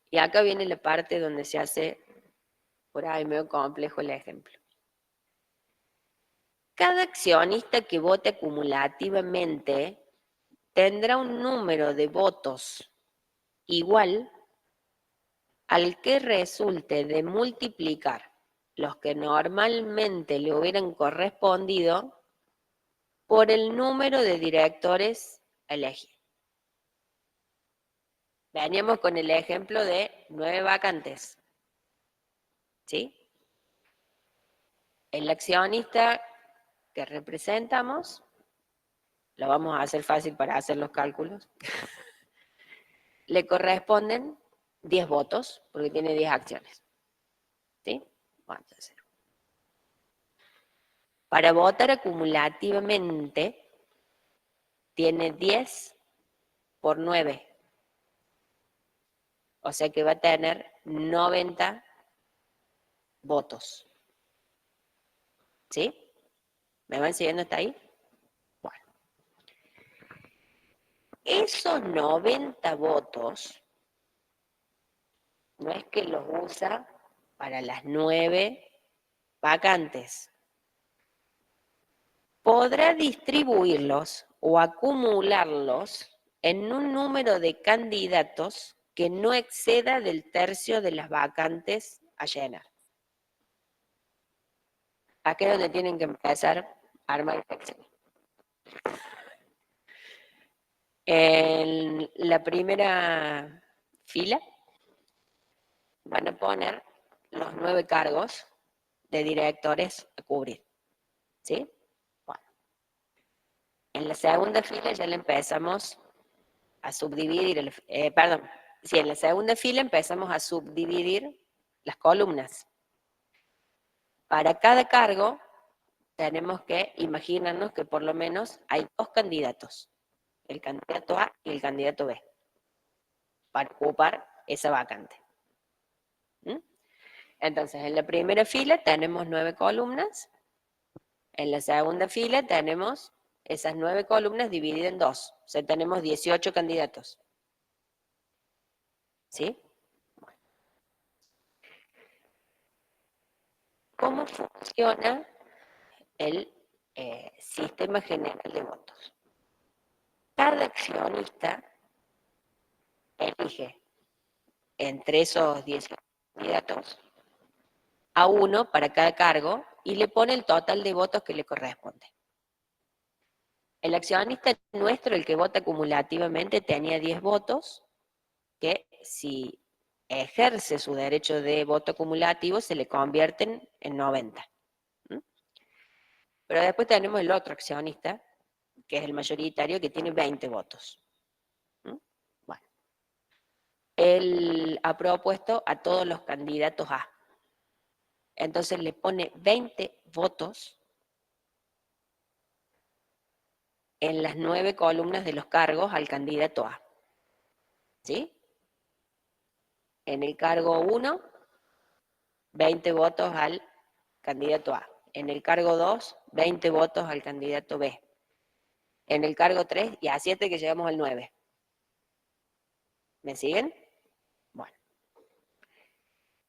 Y acá viene la parte donde se hace, por ahí medio complejo el ejemplo. Cada accionista que vote acumulativamente tendrá un número de votos igual al que resulte de multiplicar los que normalmente le hubieran correspondido por el número de directores elegidos. Veníamos con el ejemplo de 9 vacantes. ¿Sí? El accionista que representamos, lo vamos a hacer fácil para hacer los cálculos, le corresponden 10 votos, porque tiene 10 acciones. ¿Sí? Vamos a hacer. Para votar acumulativamente, tiene 10 por 9. O sea que va a tener 90 votos. ¿Sí? ¿Me van siguiendo hasta ahí? Bueno. Esos 90 votos no es que los usa para las 9 vacantes. Podrá distribuirlos o acumularlos en un número de candidatos que no exceda del tercio de las vacantes a llenar. Aquí es donde tienen que empezar a armar el Excel. En la primera fila van a poner los 9 cargos de directores a cubrir. ¿Sí? Bueno. En la segunda fila ya le empezamos a subdividir, en la segunda fila empezamos a subdividir las columnas. Para cada cargo tenemos que imaginarnos que por lo menos hay 2 candidatos, el candidato A y el candidato B, para ocupar esa vacante. ¿Mm? Entonces, en la primera fila tenemos 9 columnas, en la segunda fila tenemos esas 9 columnas divididas en 2, o sea, tenemos 18 candidatos. ¿Sí? ¿Cómo funciona el sistema general de votos? Cada accionista elige entre esos 18 candidatos a uno para cada cargo y le pone el total de votos que le corresponde. El accionista nuestro, el que vota acumulativamente, tenía 10 votos, que si ejerce su derecho de voto acumulativo se le convierten en 90. ¿Mm? Pero después tenemos el otro accionista, que es el mayoritario, que tiene 20 votos. ¿Mm? Bueno, él ha propuesto a todos los candidatos A. Entonces le pone 20 votos en las 9 columnas de los cargos al candidato A. ¿Sí? En el cargo 1, 20 votos al candidato A. En el cargo 2, 20 votos al candidato B. En el cargo 3, y así hasta que llegamos al 9. ¿Me siguen? Bueno.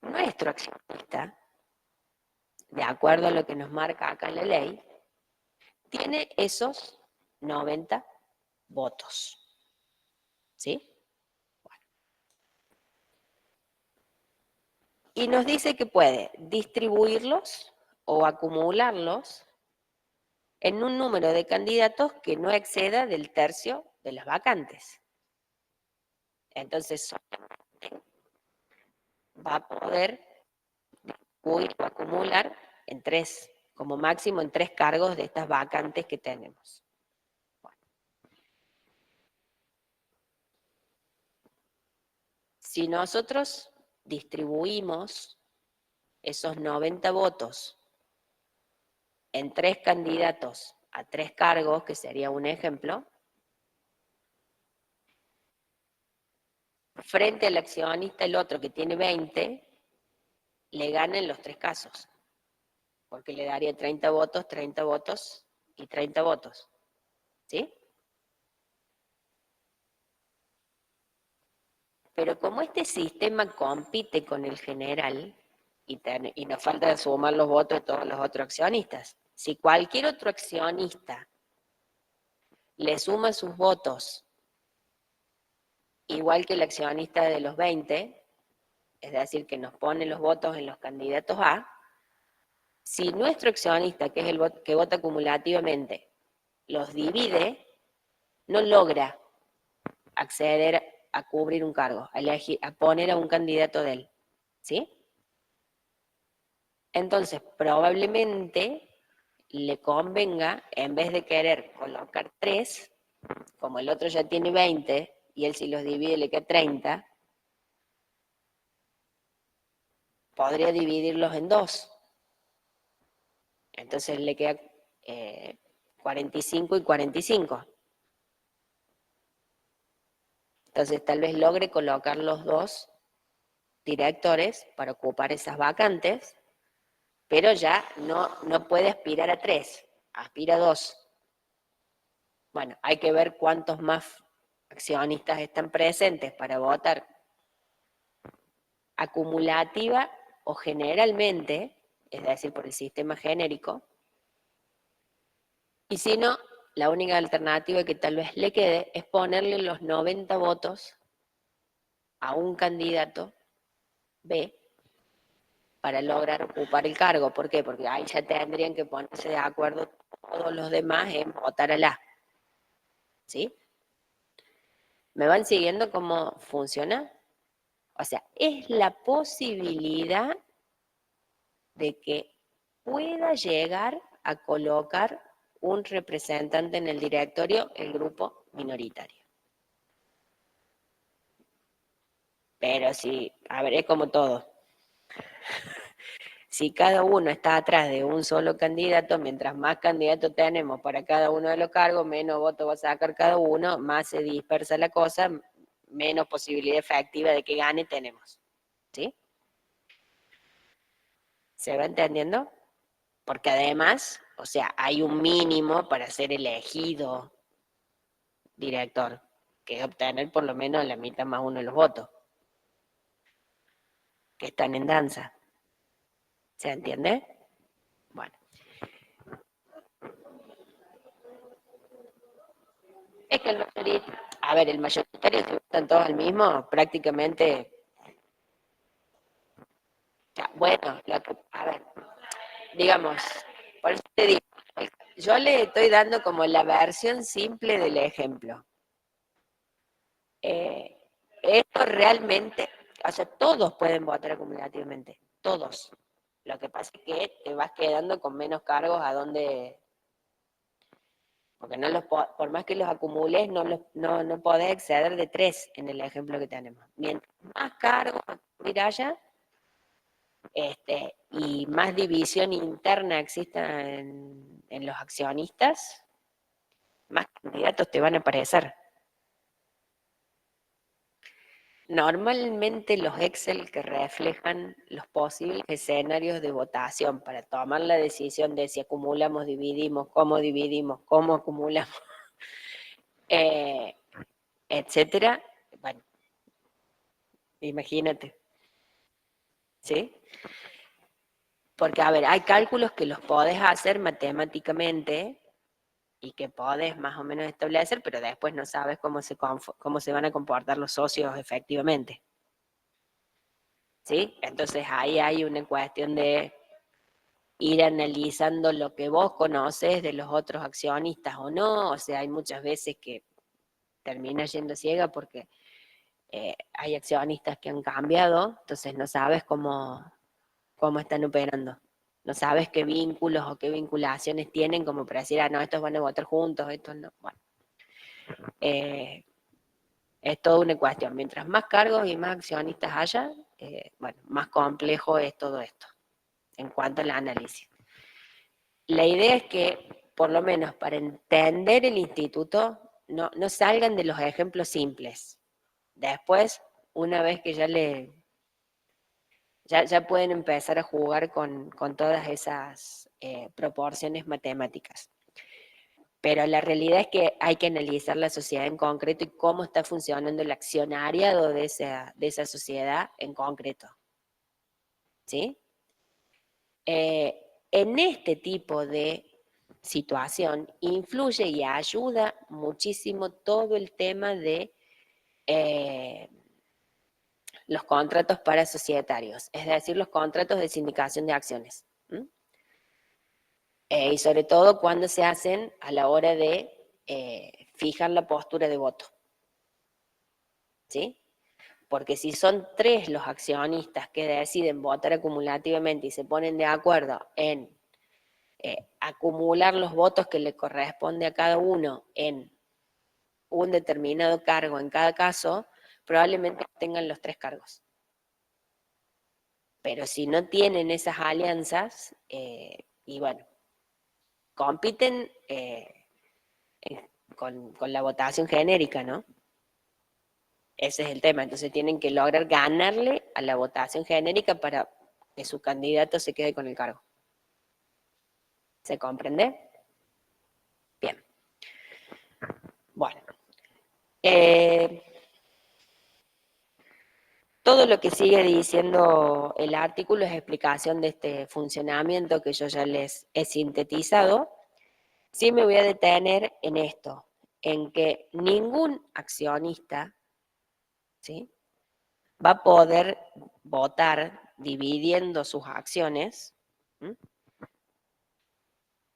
Nuestro accionista, de acuerdo a lo que nos marca acá en la ley, tiene esos 90 votos. ¿Sí? Bueno. Y nos dice que puede distribuirlos o acumularlos en un número de candidatos que no exceda del tercio de las vacantes. Entonces, va a poder distribuir o acumular en 3, como máximo en 3 cargos de estas vacantes que tenemos. Bueno. Si nosotros distribuimos esos 90 votos en 3 candidatos a 3 cargos, que sería un ejemplo, frente al accionista, el otro que tiene 20, le gana en los 3 casos, porque le daría 30 votos y 30 votos. ¿Sí? Pero como este sistema compite con el general, y nos falta sumar los votos de todos los otros accionistas, si cualquier otro accionista le suma sus votos igual que el accionista de los 20, es decir, que nos pone los votos en los candidatos A, si nuestro accionista, que es el que vota acumulativamente, los divide, no logra acceder a cubrir un cargo, a poner a un candidato de él. ¿Sí? Entonces, probablemente le convenga, en vez de querer colocar 3, como el otro ya tiene 20, y él si los divide le queda 30, podría dividirlos en 2. Entonces le queda 45 y 45. Entonces tal vez logre colocar los 2 directores para ocupar esas vacantes, pero ya no puede aspirar a 3, aspira a 2. Bueno, hay que ver cuántos más accionistas están presentes para votar acumulativa o generalmente, es decir, por el sistema genérico, y si no, la única alternativa que tal vez le quede es ponerle los 90 votos a un candidato B para lograr ocupar el cargo. ¿Por qué? Porque ahí ya tendrían que ponerse de acuerdo todos los demás en votar al A. ¿Sí? ¿Me van siguiendo cómo funciona? O sea, es la posibilidad de que pueda llegar a colocar un representante en el directorio el grupo minoritario. Pero sí, a ver, es como todo. Si cada uno está atrás de un solo candidato, mientras más candidatos tenemos para cada uno de los cargos, menos votos va a sacar cada uno, más se dispersa la cosa, menos posibilidad efectiva de que gane tenemos. ¿Sí? ¿Se va entendiendo? Porque además, o sea, hay un mínimo para ser elegido director, que es obtener por lo menos la mitad más uno de los votos, que están en danza. ¿Se entiende? Bueno. Es que el mayoritario, si están todos al mismo, prácticamente, ya, bueno, a ver, digamos, por eso te digo, yo le estoy dando como la versión simple del ejemplo. Esto realmente, o sea, todos pueden votar acumulativamente, todos. Lo que pasa es que te vas quedando con menos cargos a donde, porque por más que los acumules, no podés exceder de 3 en el ejemplo que tenemos. Mientras más cargos haya, y más división interna exista en los accionistas, más candidatos te van a aparecer. Normalmente los Excel que reflejan los posibles escenarios de votación para tomar la decisión de si acumulamos, dividimos, cómo acumulamos, etcétera, bueno, imagínate, ¿sí? Porque, a ver, hay cálculos que los podés hacer matemáticamente y que podés más o menos establecer, pero después no sabes cómo se van a comportar los socios efectivamente. ¿Sí? Entonces ahí hay una cuestión de ir analizando lo que vos conoces de los otros accionistas o no, o sea, hay muchas veces que termina yendo ciega porque hay accionistas que han cambiado, entonces no sabes cómo están operando. No sabes qué vínculos o qué vinculaciones tienen como para decir, no, estos van a votar juntos, estos no. Bueno, es toda una cuestión. Mientras más cargos y más accionistas haya, bueno, más complejo es todo esto en cuanto al análisis. La idea es que, por lo menos para entender el instituto, no salgan de los ejemplos simples. Después, una vez que ya pueden empezar a jugar con todas esas proporciones matemáticas. Pero la realidad es que hay que analizar la sociedad en concreto y cómo está funcionando el accionariado de esa sociedad en concreto. ¿Sí? En este tipo de situación influye y ayuda muchísimo todo el tema de los contratos para societarios, es decir, los contratos de sindicación de acciones. Y sobre todo cuando se hacen a la hora de fijar la postura de voto. ¿Sí? Porque si son 3 los accionistas que deciden votar acumulativamente y se ponen de acuerdo en acumular los votos que le corresponde a cada uno en un determinado cargo en cada caso, probablemente tengan los 3 cargos. Pero si no tienen esas alianzas, y bueno, compiten con la votación genérica, ¿no? Ese es el tema. Entonces tienen que lograr ganarle a la votación genérica para que su candidato se quede con el cargo. ¿Se comprende? Bien. Bueno. Todo lo que sigue diciendo el artículo es explicación de este funcionamiento que yo ya les he sintetizado. Sí me voy a detener en esto, en que ningún accionista, ¿sí?, va a poder votar dividiendo sus acciones. ¿Mm?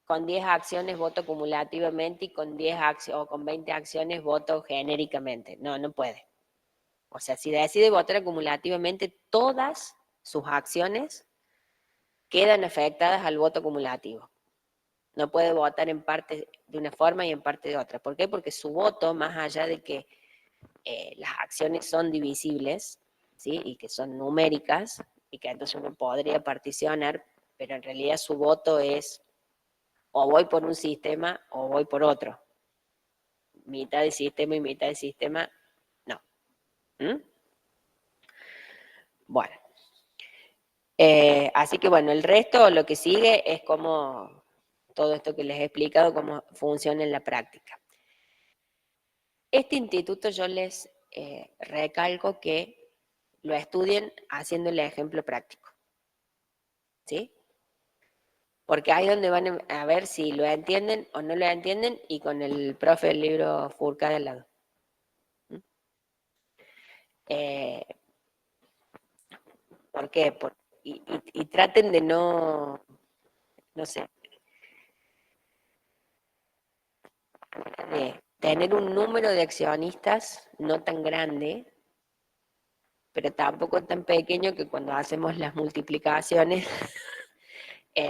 Con 10 acciones voto acumulativamente y con 10 acciones o con 20 acciones voto genéricamente. No, no puede. O sea, si decide votar acumulativamente, todas sus acciones quedan afectadas al voto acumulativo. No puede votar en parte de una forma y en parte de otra. ¿Por qué? Porque su voto, más allá de que las acciones son divisibles, ¿sí?, y que son numéricas, y que entonces uno podría particionar, pero en realidad su voto es o voy por un sistema o voy por otro. Mitad de sistema y mitad de sistema, no. ¿Mm? Bueno. Así que bueno, el resto, lo que sigue es como todo esto que les he explicado, cómo funciona en la práctica. Este instituto yo les recalco que lo estudien haciendo el ejemplo práctico, ¿sí? Porque ahí es donde van a ver si lo entienden o no lo entienden, y con el profe del libro Furca de al lado. ¿Mm? ¿Por qué? Y traten de no sé, de tener un número de accionistas no tan grande, pero tampoco tan pequeño que cuando hacemos las multiplicaciones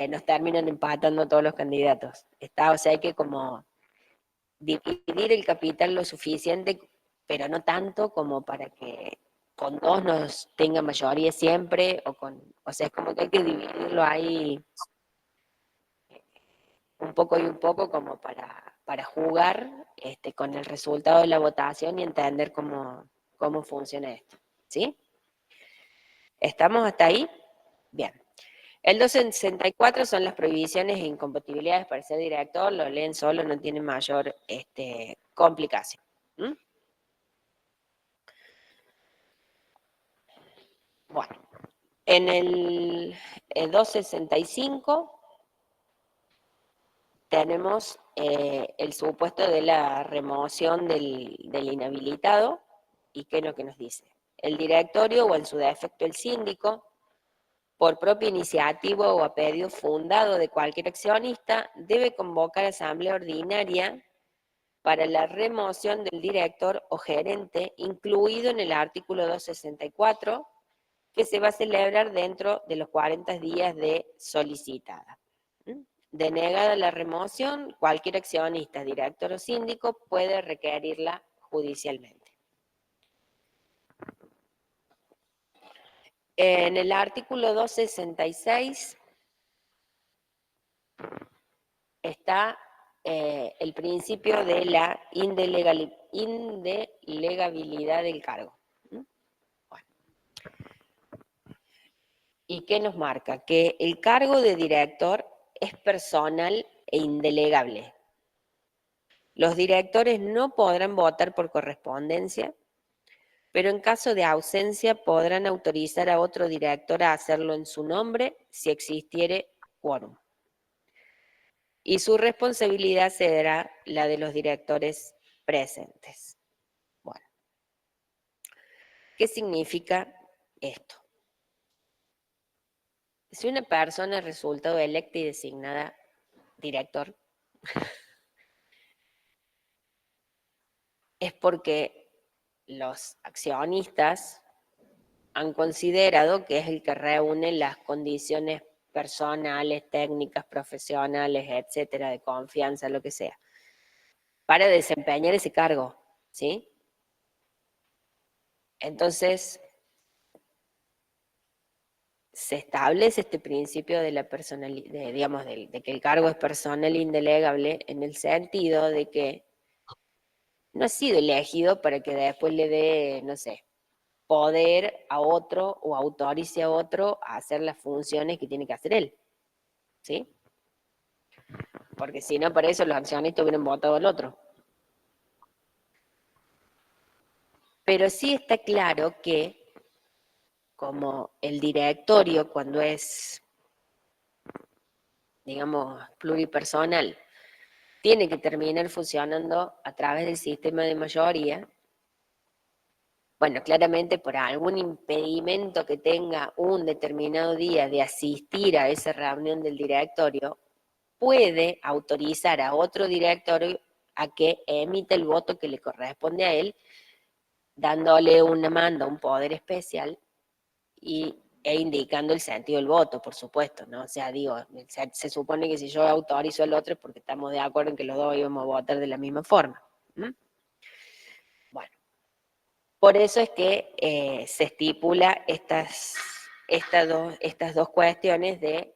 nos terminan empatando todos los candidatos. O sea, hay que como dividir el capital lo suficiente, pero no tanto como para que con dos nos tenga mayoría siempre, o sea, es como que hay que dividirlo ahí un poco y un poco como para jugar con el resultado de la votación y entender cómo funciona esto. ¿Sí? ¿Estamos hasta ahí? Bien. El 264 son las prohibiciones e incompatibilidades para ser director, lo leen solo, no tiene mayor complicación. ¿Mm? Bueno, en el 265 tenemos el supuesto de la remoción del inhabilitado, y qué es lo que nos dice. El directorio, o en su defecto el síndico, por propia iniciativa o a pedido fundado de cualquier accionista, debe convocar asamblea ordinaria para la remoción del director o gerente, incluido en el artículo 264, que se va a celebrar dentro de los 40 días de solicitada. Denegada la remoción, cualquier accionista, director o síndico puede requerirla judicialmente. En el artículo 266 está el principio de la indelegabilidad del cargo. Bueno. ¿Y qué nos marca? Que el cargo de director es personal e indelegable. Los directores no podrán votar por correspondencia, pero en caso de ausencia podrán autorizar a otro director a hacerlo en su nombre si existiere quórum. Y su responsabilidad será la de los directores presentes. Bueno, ¿qué significa esto? Si una persona resultado electa y designada director, es porque los accionistas han considerado que es el que reúne las condiciones personales, técnicas, profesionales, etcétera, de confianza, lo que sea, para desempeñar ese cargo, ¿sí? Entonces, se establece este principio de la personalidad, digamos, de que el cargo es personal e indelegable, en el sentido de que no ha sido elegido para que después le dé, no sé, poder a otro o autorice a otro a hacer las funciones que tiene que hacer él. ¿Sí? Porque si no, para eso los accionistas hubieran votado al otro. Pero sí está claro que, como el directorio, cuando es, digamos, pluripersonal, tiene que terminar funcionando a través del sistema de mayoría, bueno, claramente por algún impedimento que tenga un determinado día de asistir a esa reunión del directorio, puede autorizar a otro directorio a que emita el voto que le corresponde a él, dándole una manda, un poder especial e indicando el sentido del voto, por supuesto, ¿no? O sea, digo, se supone que si yo autorizo al otro es porque estamos de acuerdo en que los dos íbamos a votar de la misma forma. Bueno, por eso es que se estipula estas dos cuestiones de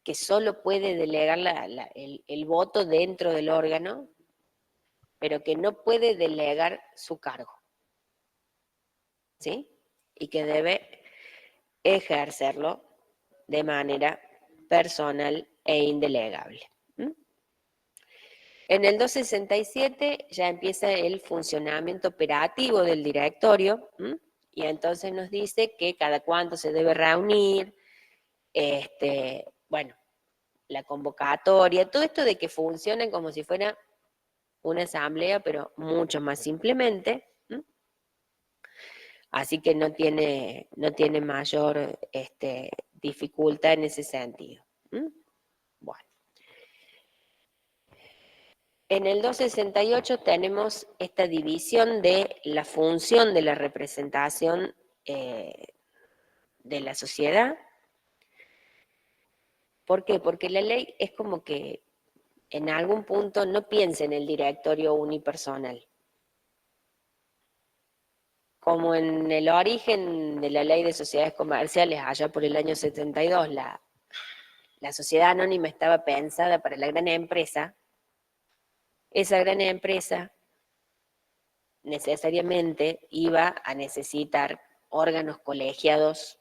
que solo puede delegar el voto dentro del órgano, pero que no puede delegar su cargo, ¿sí? Y que debe ejercerlo de manera personal e indelegable. En el 267 ya empieza el funcionamiento operativo del directorio, y entonces nos dice que cada cuánto se debe reunir, bueno, la convocatoria, todo esto de que funcione como si fuera una asamblea, pero mucho más simplemente. Así que no tiene mayor dificultad en ese sentido. Bueno. En el 268 tenemos esta división de la función de la representación de la sociedad. ¿Por qué? Porque la ley es como que en algún punto no piensa en el directorio unipersonal. Como en el origen de la ley de sociedades comerciales, allá por el año 72, la sociedad anónima estaba pensada para la gran empresa, esa gran empresa necesariamente iba a necesitar órganos colegiados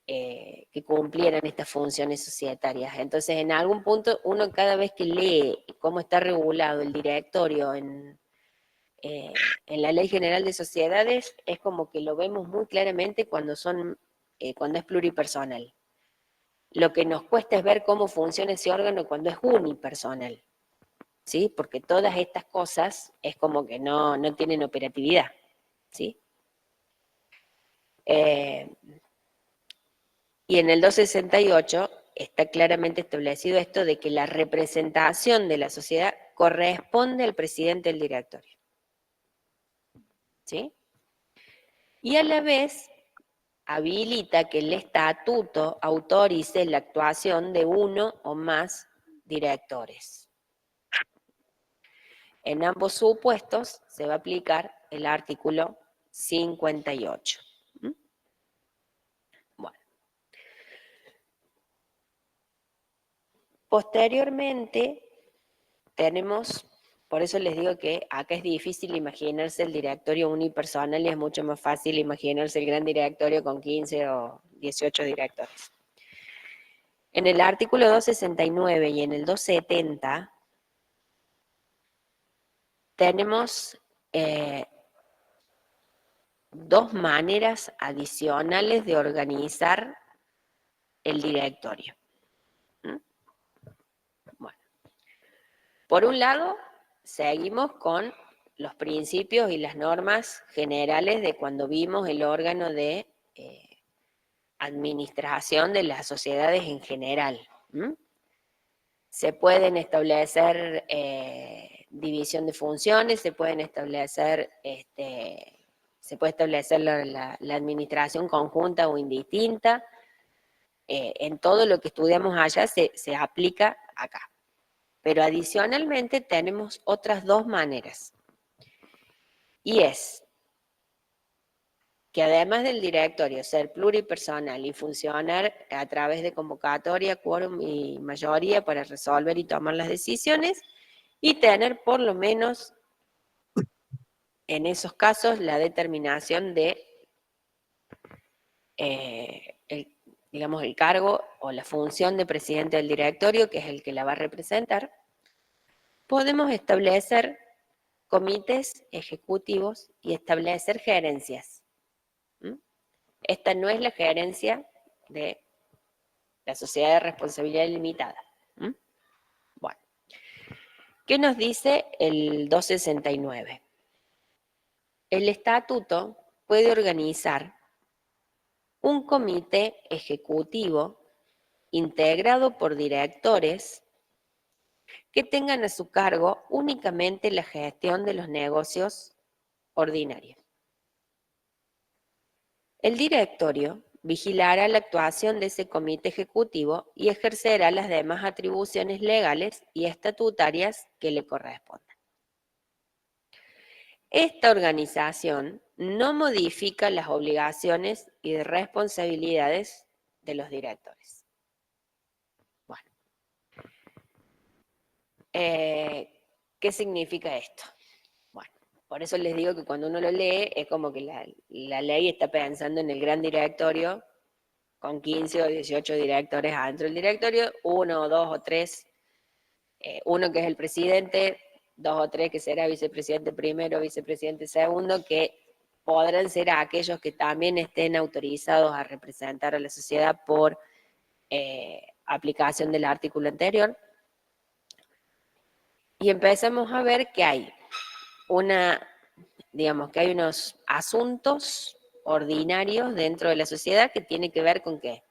que cumplieran estas funciones societarias. Entonces, en algún punto, uno cada vez que lee cómo está regulado el directorio en la Ley General de Sociedades, es como que lo vemos muy claramente cuando es pluripersonal. Lo que nos cuesta es ver cómo funciona ese órgano cuando es unipersonal, ¿sí? Porque todas estas cosas es como que no tienen operatividad, ¿sí? Y en el 268 está claramente establecido esto de que la representación de la sociedad corresponde al presidente del directorio, ¿sí? Y a la vez habilita que el estatuto autorice la actuación de uno o más directores. En ambos supuestos se va a aplicar el artículo 58. Bueno. Posteriormente tenemos, por eso les digo que acá es difícil imaginarse el directorio unipersonal y es mucho más fácil imaginarse el gran directorio con 15 o 18 directores. En el artículo 269 y en el 270 tenemos dos maneras adicionales de organizar el directorio. Bueno, por un lado, seguimos con los principios y las normas generales de cuando vimos el órgano de administración de las sociedades en general. Se pueden establecer división de funciones, se pueden establecer, se puede establecer la administración conjunta o indistinta. En todo lo que estudiamos allá se aplica acá. Pero adicionalmente tenemos otras dos maneras. Y es que además del directorio ser pluripersonal y funcionar a través de convocatoria, quórum y mayoría para resolver y tomar las decisiones, y tener por lo menos en esos casos la determinación de digamos, el cargo o la función de presidente del directorio, que es el que la va a representar. Podemos establecer comités ejecutivos y establecer gerencias. Esta no es la gerencia de la sociedad de responsabilidad limitada. Bueno, ¿qué nos dice el 269? El estatuto puede organizar un comité ejecutivo integrado por directores que tengan a su cargo únicamente la gestión de los negocios ordinarios. El directorio vigilará la actuación de ese comité ejecutivo y ejercerá las demás atribuciones legales y estatutarias que le correspondan. Esta organización no modifica las obligaciones y responsabilidades de los directores. Bueno, ¿qué significa esto? Bueno, por eso les digo que cuando uno lo lee es como que la ley está pensando en el gran directorio con 15 o 18 directores adentro del directorio, uno o dos o tres, uno que es el presidente, dos o tres que será vicepresidente primero, vicepresidente segundo, que podrán ser aquellos que también estén autorizados a representar a la sociedad por aplicación del artículo anterior. Y empezamos a ver que hay digamos que hay unos asuntos ordinarios dentro de la sociedad que tiene que ver con ¿qué?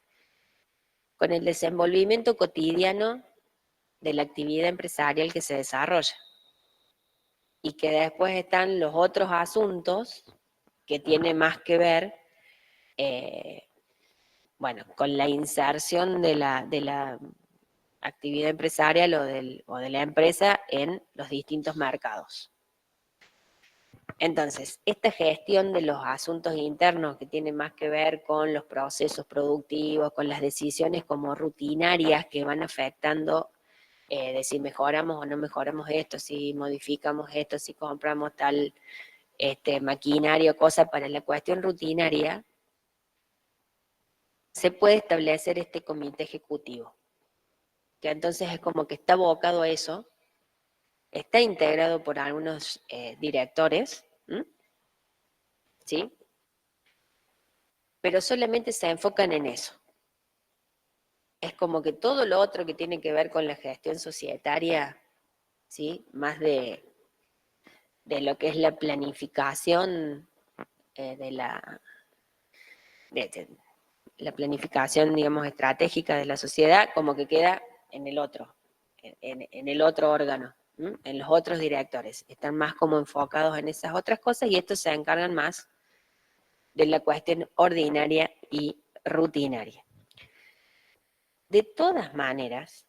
Con el desenvolvimiento cotidiano de la actividad empresarial que se desarrolla. Y que después están los otros asuntos que tienen más que ver, bueno, con la inserción de la actividad empresarial o de la empresa en los distintos mercados. Entonces, esta gestión de los asuntos internos que tienen más que ver con los procesos productivos, con las decisiones como rutinarias que van afectando de si mejoramos o no mejoramos esto, si modificamos esto, si compramos tal maquinaria o cosa para la cuestión rutinaria, se puede establecer este comité ejecutivo, que entonces es como que está abocado a eso, está integrado por algunos directores, ¿sí? Pero solamente se enfocan en eso. Es como que todo lo otro que tiene que ver con la gestión societaria, ¿sí? Más de lo que es la planificación de la planificación, digamos, estratégica de la sociedad, como que queda en el otro, en el otro órgano, en los otros directores. Están más como enfocados en esas otras cosas y estos se encargan más de la cuestión ordinaria y rutinaria. De todas maneras,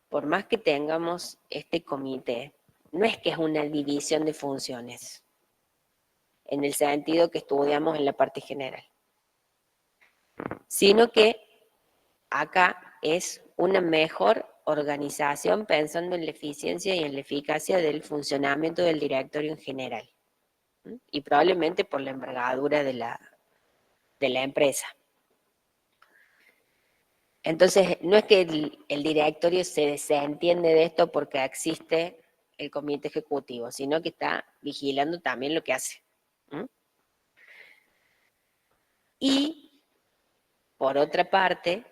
por más que tengamos este comité, no es que es una división de funciones, en el sentido que estudiamos en la parte general, sino que acá es una mejor organización pensando en la eficiencia y en la eficacia del funcionamiento del directorio en general, y probablemente por la envergadura de la empresa. Entonces, no es que el directorio se desentiende de esto porque existe el comité ejecutivo, sino que está vigilando también lo que hace. Y, por otra parte,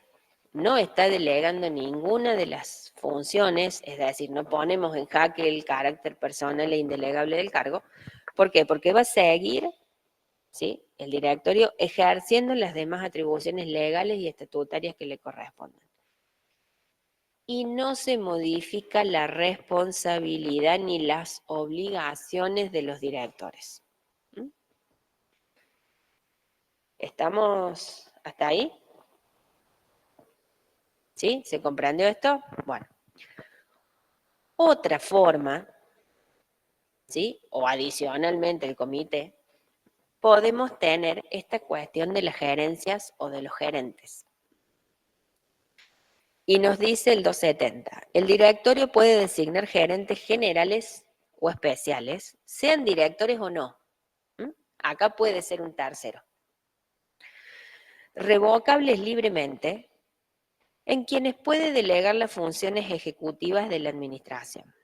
no está delegando ninguna de las funciones, es decir, no ponemos en jaque el carácter personal e indelegable del cargo. ¿Por qué? Porque va a seguir, ¿sí?, el directorio ejerciendo las demás atribuciones legales y estatutarias que le correspondan. Y no se modifica la responsabilidad ni las obligaciones de los directores. ¿Estamos hasta ahí? ¿Sí? ¿Se comprendió esto? Bueno. Otra forma, ¿sí?, o adicionalmente el comité, podemos tener esta cuestión de las gerencias o de los gerentes. Y nos dice el 270, el directorio puede designar gerentes generales o especiales, sean directores o no. ¿Mm? Acá puede ser un tercero. Revocables libremente, en quienes puede delegar las funciones ejecutivas de la administración.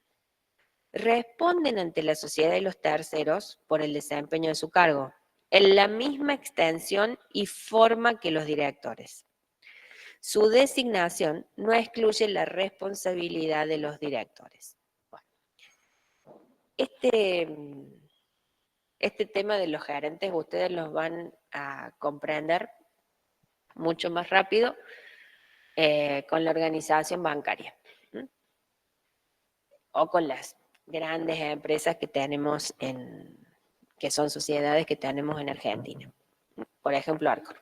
Responden ante la sociedad y los terceros por el desempeño de su cargo, en la misma extensión y forma que los directores. Su designación no excluye la responsabilidad de los directores. Bueno, este tema de los gerentes ustedes los van a comprender mucho más rápido con la organización bancaria, ¿m? O con las grandes empresas que tenemos que son sociedades que tenemos en Argentina. Por ejemplo, Arcor.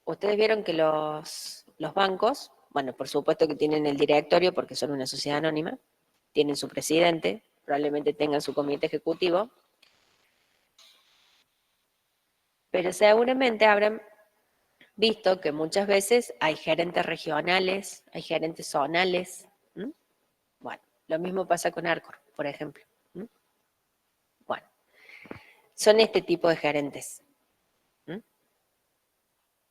Ustedes vieron que los bancos, bueno, por supuesto que tienen el directorio porque son una sociedad anónima, tienen su presidente, probablemente tengan su comité ejecutivo, pero seguramente habrán visto que muchas veces hay gerentes regionales, hay gerentes zonales. ¿M? Bueno, lo mismo pasa con Arcor, por ejemplo. ¿M? Bueno, son este tipo de gerentes, ¿m?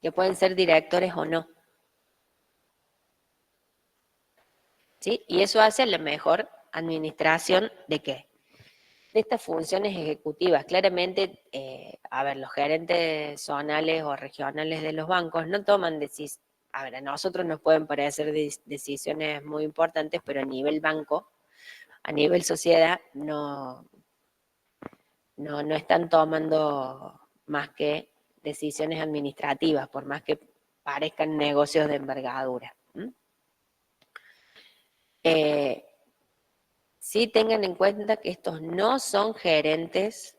Que pueden ser directores o no. ¿Sí? Y eso hace la mejor administración de ¿qué? De estas funciones ejecutivas. Claramente, a ver, los gerentes zonales o regionales de los bancos no toman decisiones. A ver, a nosotros nos pueden parecer decisiones muy importantes, pero a nivel banco, a nivel sociedad, no están tomando más que decisiones administrativas, por más que parezcan negocios de envergadura. Sí tengan en cuenta que estos no son gerentes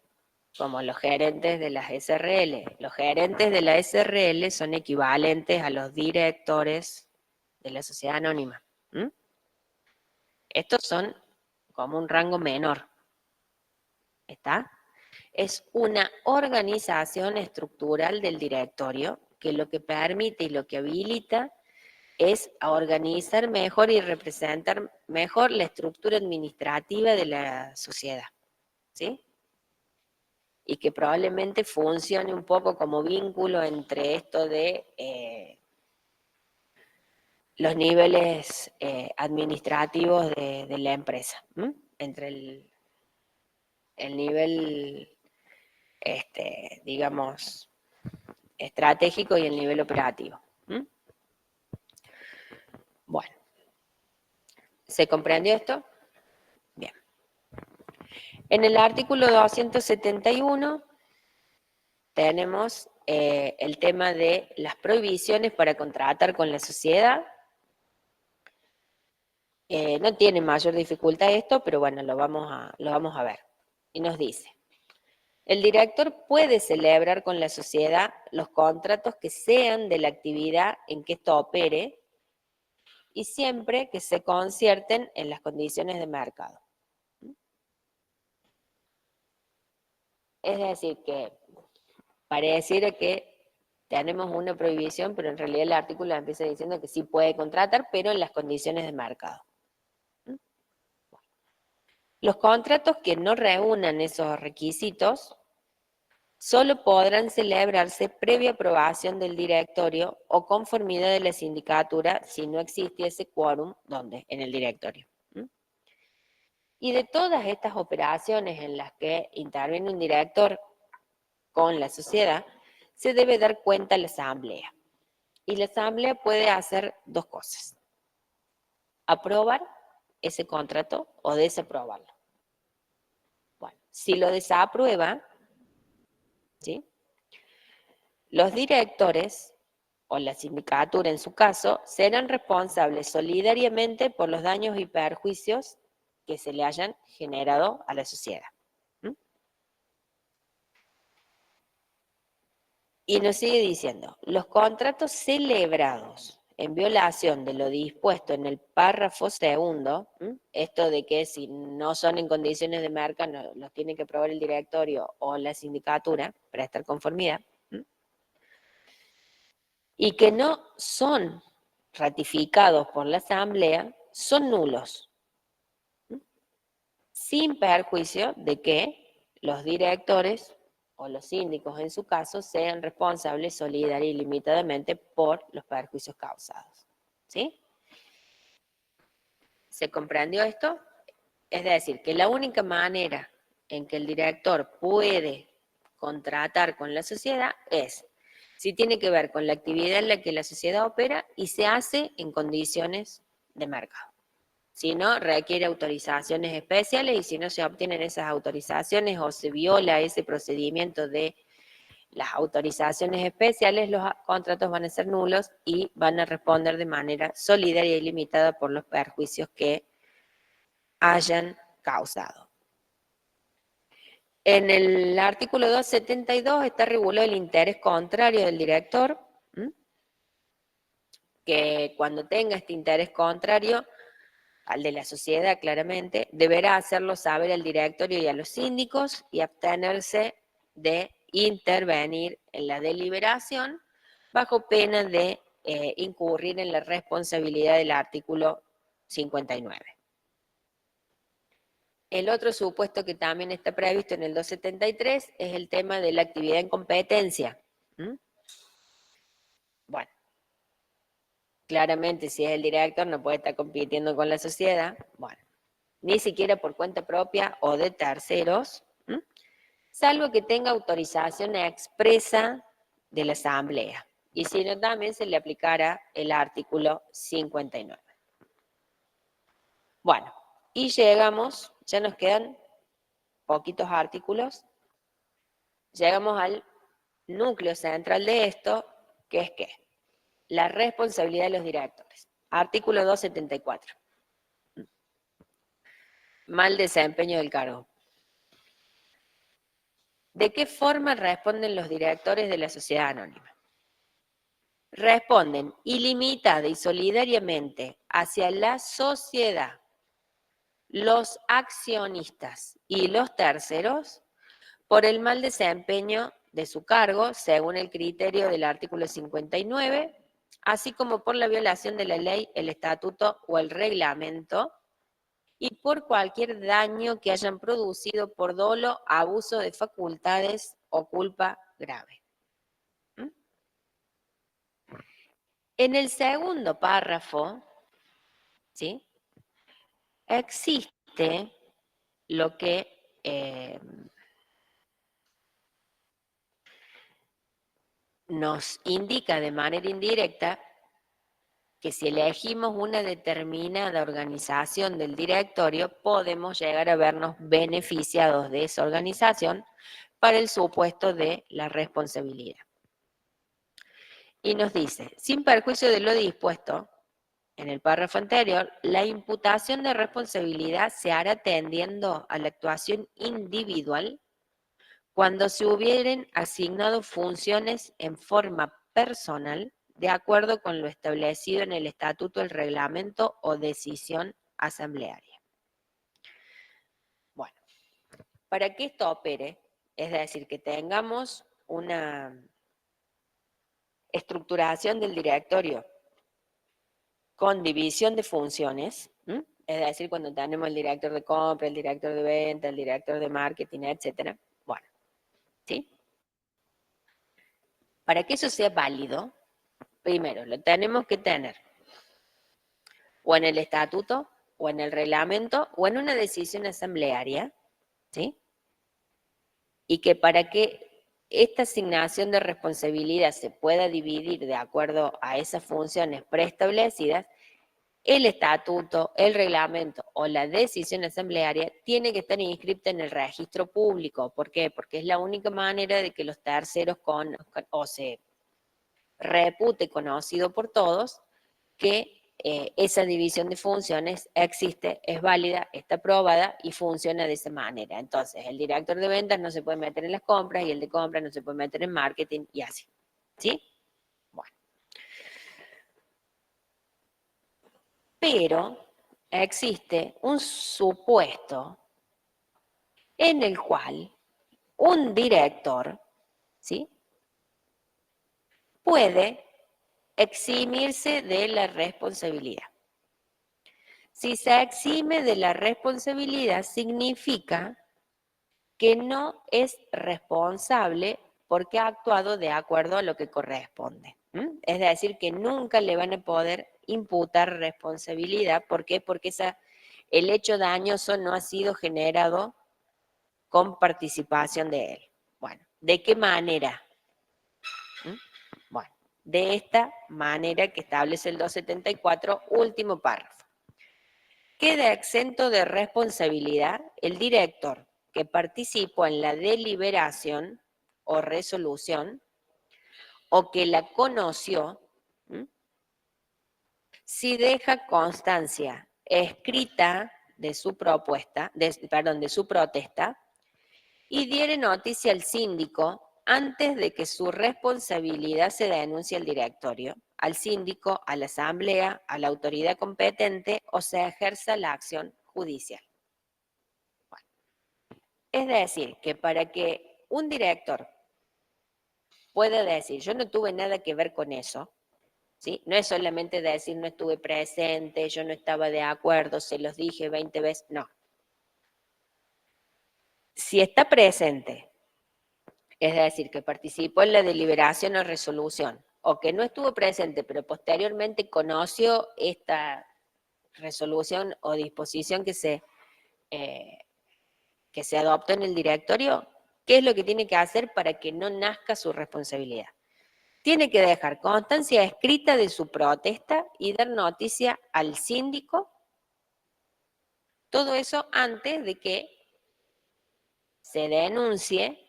como los gerentes de las SRL. Los gerentes de la SRL son equivalentes a los directores de la sociedad anónima. ¿M? Estos son como un rango menor. ¿Está? Es una organización estructural del directorio que lo que permite y lo que habilita es a organizar mejor y representar mejor la estructura administrativa de la sociedad. ¿Sí? Y que probablemente funcione un poco como vínculo entre esto de los niveles administrativos de la empresa, ¿m? Entre el nivel, digamos, estratégico y el nivel operativo. ¿M? Bueno, ¿se comprendió esto? Bien. En el artículo 271 tenemos el tema de las prohibiciones para contratar con la sociedad. No tiene mayor dificultad esto, pero bueno, lo vamos a ver. Y nos dice, el director puede celebrar con la sociedad los contratos que sean de la actividad en que esto opere y siempre que se concierten en las condiciones de mercado. Es decir, que pareciera que tenemos una prohibición, pero en realidad el artículo empieza diciendo que sí puede contratar, pero en las condiciones de mercado. Los contratos que no reúnan esos requisitos solo podrán celebrarse previa aprobación del directorio o conformidad de la sindicatura si no existiese quórum, ¿dónde? En el directorio. ¿Mm? Y de todas estas operaciones en las que interviene un director con la sociedad, se debe dar cuenta a la asamblea. Y la asamblea puede hacer dos cosas: aprobar ese contrato o desaprobarlo. Bueno, si lo desaprueba, ¿sí?, los directores, o la sindicatura en su caso, serán responsables solidariamente por los daños y perjuicios que se le hayan generado a la sociedad. ¿Mm? Y nos sigue diciendo, los contratos celebrados en violación de lo dispuesto en el párrafo segundo, esto de que si no son en condiciones de mercado, los tiene que aprobar el directorio o la sindicatura para estar conformidad, y que no son ratificados por la Asamblea, son nulos, sin perjuicio de que los directores o los síndicos en su caso sean responsables solidaria y limitadamente por los perjuicios causados. ¿Sí? ¿Se comprendió esto? Es decir, que la única manera en que el director puede contratar con la sociedad es si tiene que ver con la actividad en la que la sociedad opera y se hace en condiciones de mercado. Si no, requiere autorizaciones especiales y si no se obtienen esas autorizaciones o se viola ese procedimiento de las autorizaciones especiales, los contratos van a ser nulos y van a responder de manera solidaria y limitada por los perjuicios que hayan causado. En el artículo 272 está regulado el interés contrario del director, que cuando tenga este interés contrario al de la sociedad claramente, deberá hacerlo saber al directorio y a los síndicos y abstenerse de intervenir en la deliberación bajo pena de incurrir en la responsabilidad del artículo 59. El otro supuesto que también está previsto en el 273 es el tema de la actividad en competencia. Bueno, claramente si es el director no puede estar compitiendo con la sociedad, bueno, ni siquiera por cuenta propia o de terceros, salvo que tenga autorización expresa de la Asamblea. Y si no, también se le aplicará el artículo 59. Bueno, y llegamos, ya nos quedan poquitos artículos, llegamos al núcleo central de esto, que es ¿qué? La responsabilidad de los directores. Artículo 274. Mal desempeño del cargo. ¿De qué forma responden los directores de la sociedad anónima? Responden ilimitada y solidariamente hacia la sociedad, los accionistas y los terceros por el mal desempeño de su cargo, según el criterio del artículo 59, así como por la violación de la ley, el estatuto o el reglamento, y por cualquier daño que hayan producido por dolo, abuso de facultades o culpa grave. En el segundo párrafo, ¿sí?, existe lo que nos indica de manera indirecta que si elegimos una determinada organización del directorio, podemos llegar a vernos beneficiados de esa organización para el supuesto de la responsabilidad. Y nos dice, sin perjuicio de lo dispuesto en el párrafo anterior, la imputación de responsabilidad se hará tendiendo a la actuación individual cuando se hubieren asignado funciones en forma personal de acuerdo con lo establecido en el estatuto, el reglamento o decisión asamblearia. Bueno, para que esto opere, es decir, que tengamos una estructuración del directorio con división de funciones, es decir, cuando tenemos el director de compra, el director de venta, el director de marketing, etcétera. Bueno, ¿sí? Para que eso sea válido, primero lo tenemos que tener o en el estatuto, o en el reglamento, o en una decisión asamblearia, ¿sí? Y que para que esta asignación de responsabilidad se pueda dividir de acuerdo a esas funciones preestablecidas, el estatuto, el reglamento o la decisión asamblearia tiene que estar inscripta en el registro público. ¿Por qué? Porque es la única manera de que los terceros conozcan o se repute conocido por todos que esa división de funciones existe, es válida, está aprobada y funciona de esa manera. Entonces, el director de ventas no se puede meter en las compras y el de compras no se puede meter en marketing y así. ¿Sí? Bueno. Pero existe un supuesto en el cual un director, ¿sí?, puede eximirse de la responsabilidad. Si se exime de la responsabilidad, significa que no es responsable porque ha actuado de acuerdo a lo que corresponde. Es decir, que nunca le van a poder imputar responsabilidad. ¿Por qué? Porque el hecho dañoso no ha sido generado con participación de él. Bueno, ¿de qué manera? Bueno, de esta manera que establece el 274, último párrafo. Queda exento de responsabilidad el director que participó en la deliberación o resolución o que la conoció, si deja constancia escrita de su propuesta, de su protesta, y diere noticia al síndico antes de que su responsabilidad se denuncie al directorio, al síndico, a la asamblea, a la autoridad competente o se ejerza la acción judicial. Bueno, es decir, que para que un director pueda decir, yo no tuve nada que ver con eso, ¿sí? No es solamente decir, no estuve presente, yo no estaba de acuerdo, se los dije 20 veces, no. Si está presente, es decir, que participó en la deliberación o resolución, o que no estuvo presente, pero posteriormente conoció esta resolución o disposición que se adoptó en el directorio, ¿qué es lo que tiene que hacer para que no nazca su responsabilidad? Tiene que dejar constancia escrita de su protesta y dar noticia al síndico, todo eso antes de que se denuncie,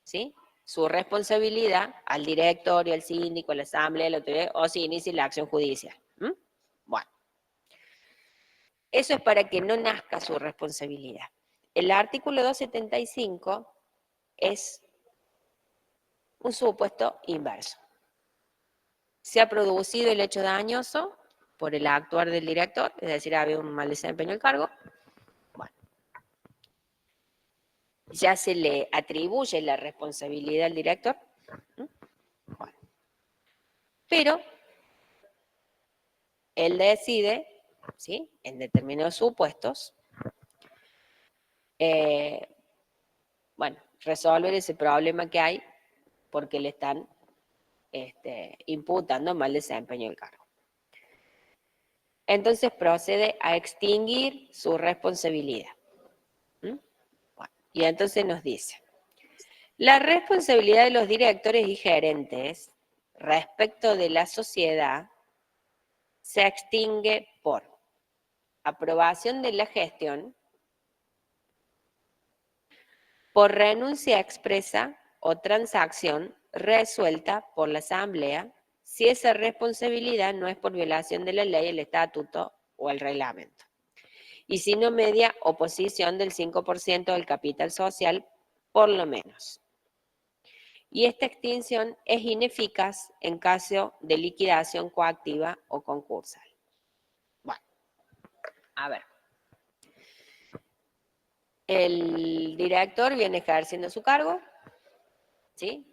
¿sí?, su responsabilidad al directorio, al síndico, a la asamblea, a la autoridad, o se inicie la acción judicial. Bueno, eso es para que no nazca su responsabilidad. El artículo 275 es un supuesto inverso. Se ha producido el hecho dañoso por el actuar del director, es decir, había un mal desempeño del cargo. Bueno, ya se le atribuye la responsabilidad al director. Bueno, pero él decide, ¿sí?, en determinados supuestos, bueno, resolver ese problema que hay porque le están imputando mal desempeño del cargo. Entonces procede a extinguir su responsabilidad. Bueno, y entonces nos dice, la responsabilidad de los directores y gerentes respecto de la sociedad se extingue por aprobación de la gestión, por renuncia expresa o transacción resuelta por la asamblea, si esa responsabilidad no es por violación de la ley, el estatuto o el reglamento. Y si no media oposición del 5% del capital social, por lo menos. Y esta extinción es ineficaz en caso de liquidación coactiva o concursal. Bueno, a ver. El director viene ejerciendo su cargo, ¿sí?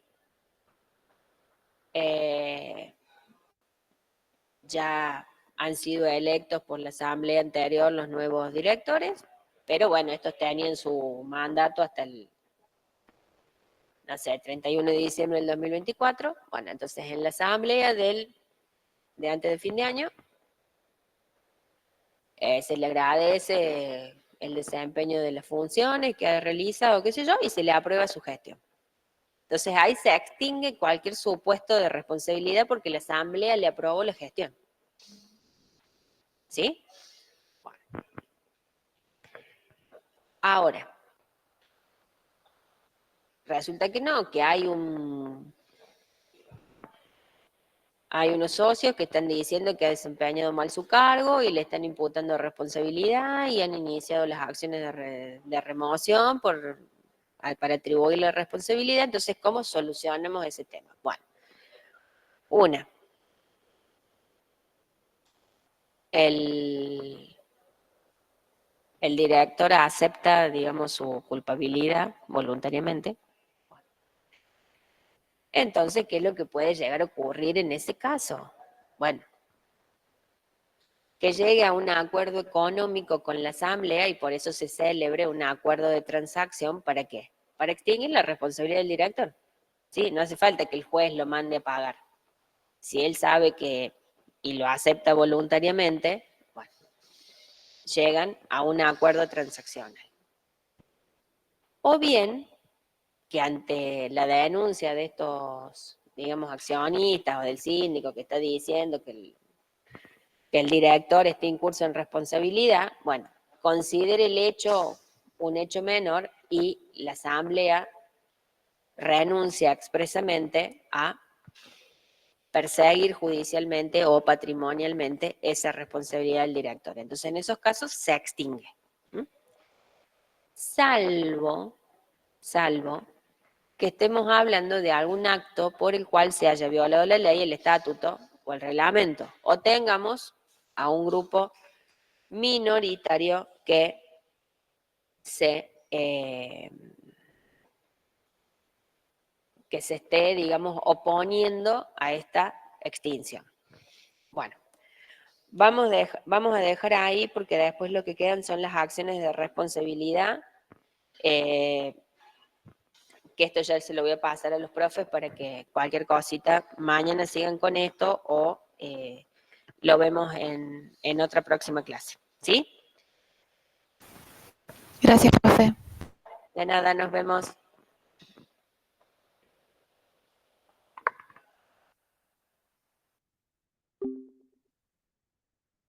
Ya han sido electos por la asamblea anterior los nuevos directores, pero bueno, estos tenían su mandato hasta el, no sé, 31 de diciembre del 2024. Bueno, entonces en la asamblea de antes de fin de año, se le agradece el desempeño de las funciones que ha realizado, qué sé yo, y se le aprueba su gestión. Entonces ahí se extingue cualquier supuesto de responsabilidad porque la asamblea le aprobó la gestión. ¿Sí? Bueno. Ahora, resulta que no, que hay unos socios que están diciendo que ha desempeñado mal su cargo y le están imputando responsabilidad y han iniciado las acciones de remoción para atribuir la responsabilidad. Entonces, ¿cómo solucionamos ese tema? Bueno, el director acepta, digamos, su culpabilidad voluntariamente. Entonces, ¿qué es lo que puede llegar a ocurrir en ese caso? Bueno, que llegue a un acuerdo económico con la asamblea y por eso se celebre un acuerdo de transacción, ¿para qué? Para extinguir la responsabilidad del director. Sí, no hace falta que el juez lo mande a pagar. Si él sabe que y lo acepta voluntariamente, bueno, llegan a un acuerdo transaccional. O bien, que ante la denuncia de estos, digamos, accionistas o del síndico que está diciendo que el director esté incurso en responsabilidad, bueno, considere el hecho un hecho menor y la asamblea renuncia expresamente a perseguir judicialmente o patrimonialmente esa responsabilidad del director. Entonces, en esos casos se extingue. ¿Mm? Salvo que estemos hablando de algún acto por el cual se haya violado la ley, el estatuto o el reglamento, o tengamos a un grupo minoritario que se esté, digamos, oponiendo a esta extinción. Bueno, vamos a dejar ahí porque después lo que quedan son las acciones de responsabilidad, que esto ya se lo voy a pasar a los profes para que cualquier cosita mañana sigan con esto o lo vemos en otra próxima clase. ¿Sí? Gracias, profe. De nada, nos vemos.